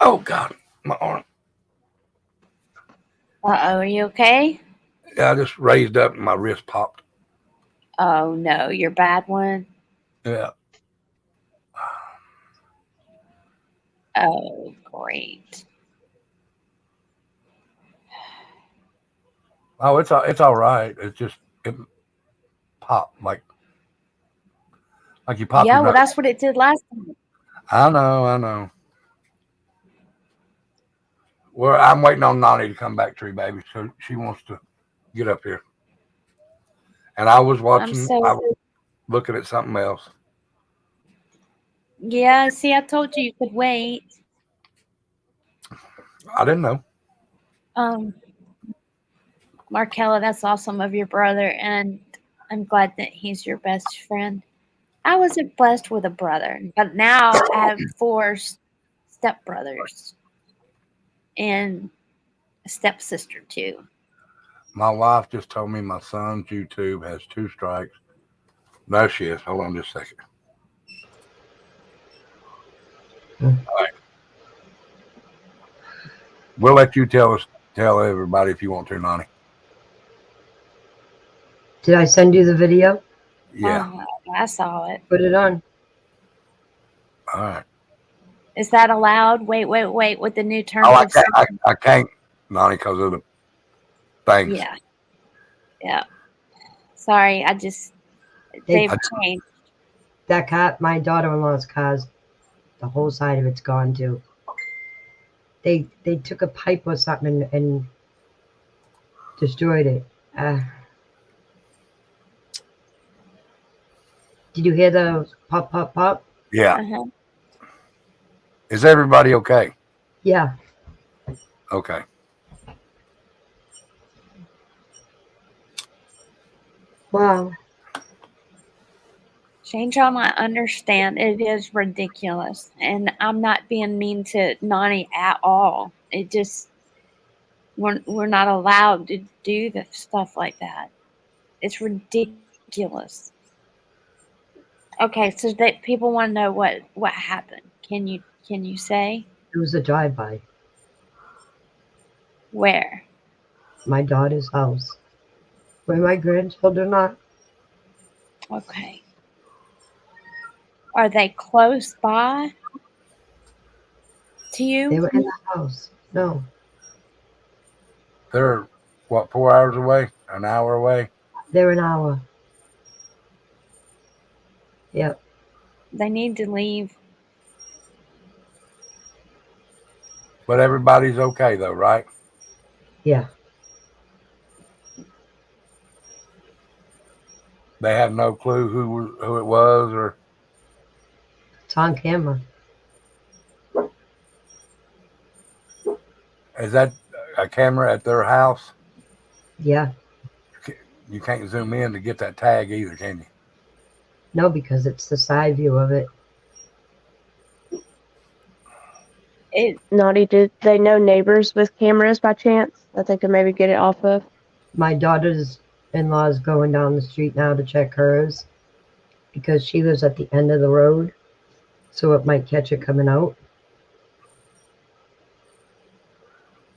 Oh God, my arm. Are you okay? Yeah, I just raised up and my wrist popped. Oh no, your bad one. Yeah. Oh, great. Oh, it's all right. It's just it popped like you pop Yeah, your well, nose. that's what it did last time. I know. Well, I'm waiting on Nani to come back, Tree Baby. So she wants to get up here. And I was watching. I was looking at something else. Yeah, see, I told you could wait. I didn't know. Markella, that's awesome of your brother, and I'm glad that he's your best friend. I wasn't blessed with a brother, but now I have 4 stepbrothers and a stepsister too. My wife just told me my son's YouTube has 2 strikes. No, she is. Hold on just a second. All right. We'll let you tell everybody if you want to, Nani. Did I send you the video? Yeah. I saw it. Put it on. All right. Is that allowed? Wait. With the new terms Oh, of service. I can't, Nani, because of the things. Yeah. Sorry, they've changed. That car, my daughter-in-law's car's, the whole side of it's gone too. They took a pipe or something and destroyed it. Did you hear the pop, pop, pop? Yeah. Uh-huh. Is everybody okay? Yeah. Okay. Wow. Shane John, I understand it is ridiculous, and I'm not being mean to Nani at all. It just we're not allowed to do the stuff like that. It's ridiculous. Okay, so that people want to know what happened. Can you say It was a drive-by. where? My daughter's house. Where my grandchildren are. Okay. Are they close by to you? They were in the house. No. They're, what, 4 hours away? An hour away? They're an hour. Yep. They need to leave. But everybody's okay, though, right? Yeah. They have no clue who it was, or It's on camera. is that a camera at their house? Yeah. You can't zoom in to get that tag either, can you? No, because it's the side view of it. Naughty, did they know neighbors with cameras by chance that they could maybe get it off of? My daughter's in-law is going down the street now to check hers because she lives at the end of the road, so it might catch it coming out.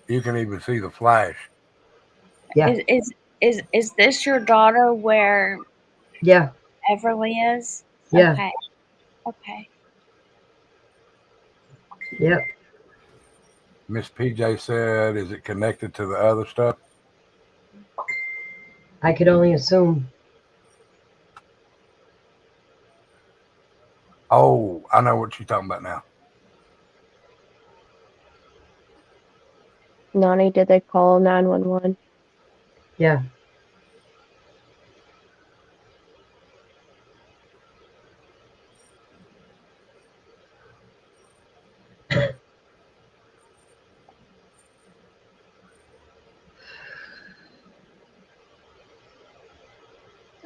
You can even see the flash. Yeah. Is this your daughter where Yeah. Everly is? Yeah. Okay. Yep. Miss PJ said, is it connected to the other stuff? I could only assume. Oh, I know what you're talking about now. Nani, did they call 911? Yeah.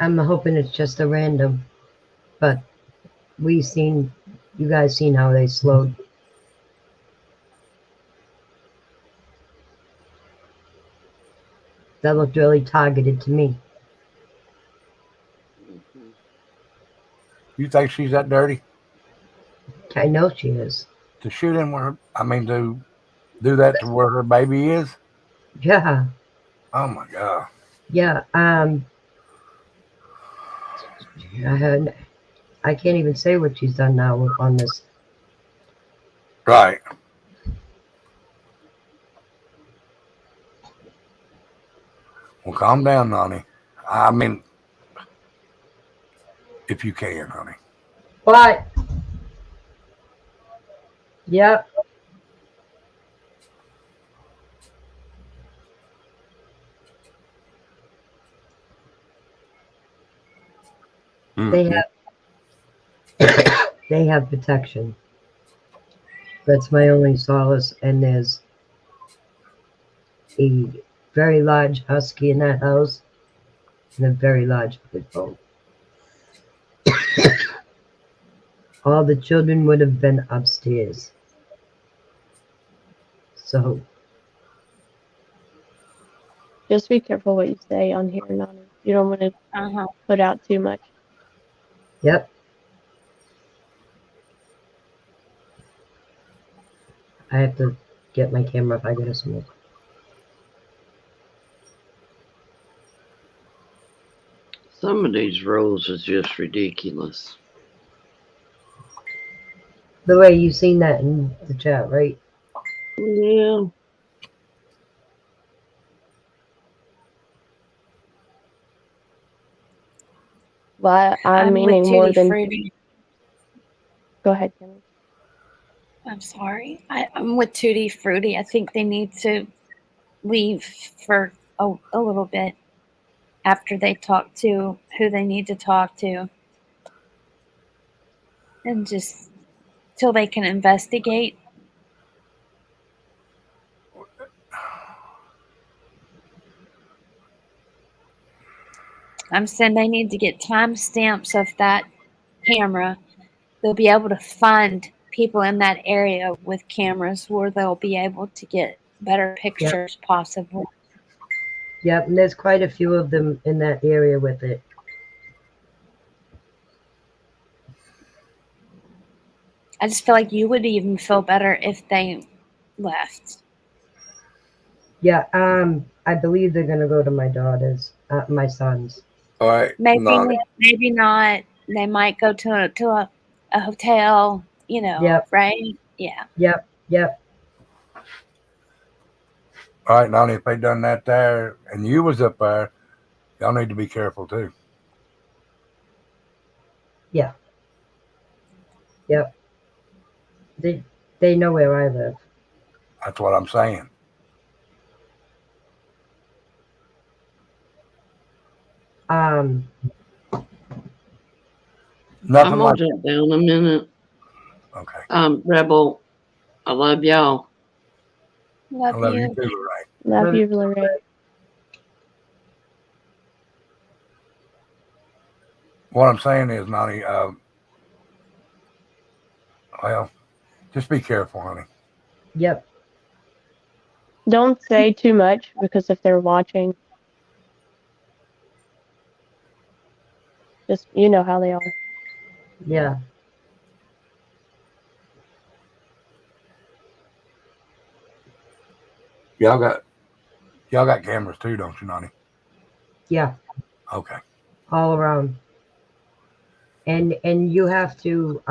I'm hoping it's just a random, but you guys seen how they slowed. That looked really targeted to me. You think she's that dirty I know she is. to shoot him where? I mean, to do that to where her baby is? Yeah. Oh my God. Yeah. I can't even say what she's done now on this. Right. Well, calm down, Nani. I mean, if you can, honey. But yep. Mm-hmm. They have protection. That's my only solace. And there's a very large husky in that house and a very large pit bull. All the children would have been upstairs. So Just be careful what you say on here, Nani. You don't want to put out too much. yep. I have to get my camera if I get a smoke. Some of these roles is just ridiculous. The way you seen that in the chat, right? Yeah. Well, I'm meaning with more Tutti than. Frutti. Go ahead, Kimmy. I'm sorry. I'm with Tutti Frutti. I think they need to leave for a little bit after they talk to who they need to talk to, and just till they can investigate. I'm saying they need to get timestamps of that camera. They'll be able to find people in that area with cameras where they'll be able to get better pictures, possibly. Yep, and there's quite a few of them in that area with it. I just feel like you would even feel better if they left. Yeah, I believe they're gonna go to my daughter's, my son's. All right. Maybe not. They might go to a hotel, Yep. right? Yeah. Yep. All right, Nani, if they done that there and you was up there, y'all need to be careful too. Yeah. Yep. They know where I live. That's what I'm saying. Nothing I'm like gonna jump down a minute. Okay. Rebel, I love y'all. I love you too, Lorraine. Love you, Lorraine. What I'm saying is, Nani, well, just be careful, honey. Yep. Don't say too much because if they're watching, just you know how they are. Yeah. Y'all got cameras too, don't you, Nani? Yeah. Okay. All around. And you have to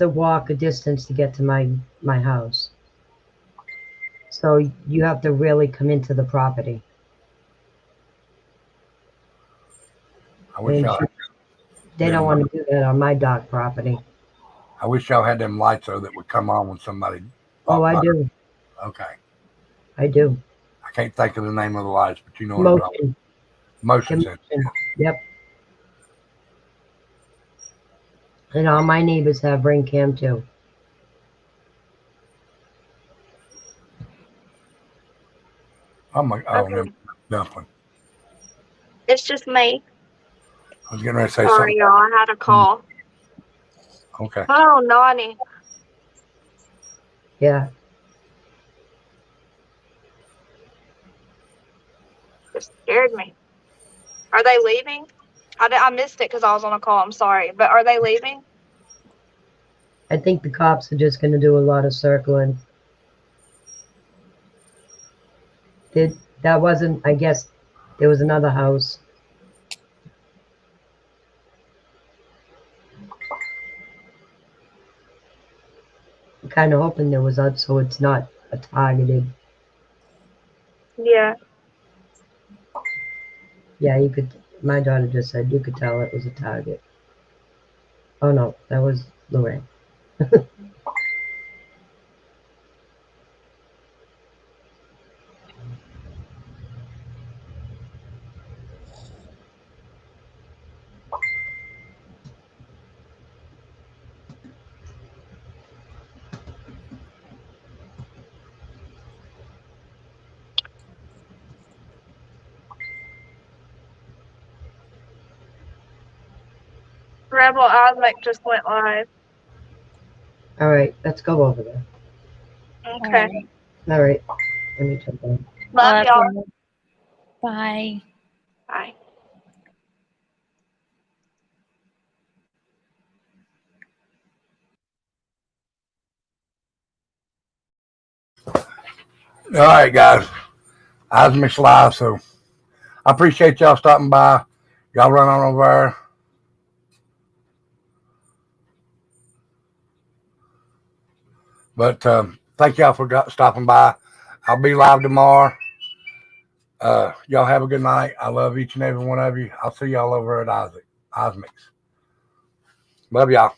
walk a distance to get to my house. So you have to really come into the property. wish And y'all. they don't want to do that on my dock property. I wish y'all had them lights though that would come on when somebody. Oh, I do. Okay. I do. I can't think of the name of the lights, but you know what I'm talking about. Motion sensor. Yep. And all my neighbors have ring cam too. Oh my! Oh, Okay. dumpling. It's just me. I was getting ready to say Sorry, something. y'all. I had a call. Okay. Oh, naughty. Yeah. Just scared me. Are they leaving? I missed it because I was on a call. I'm sorry. But are they leaving? I think the cops are just going to do a lot of circling. That wasn't, I guess, there was another house. I'm kind of hoping there was out so it's not a targeted. Yeah. Yeah, you could. My daughter just said you could tell it was a target. Oh no, that was Lorraine. Rebel Osmic just went live. All right, let's go over there. Okay. All right, let me jump on. Love y'all. Bye. Bye. All right, guys. I was Miss Live, so I appreciate y'all stopping by. Y'all run on over there. But thank y'all for stopping by. I'll be live tomorrow. Y'all have a good night. I love each and every one of you. I'll see y'all over at Osmic's. Love y'all.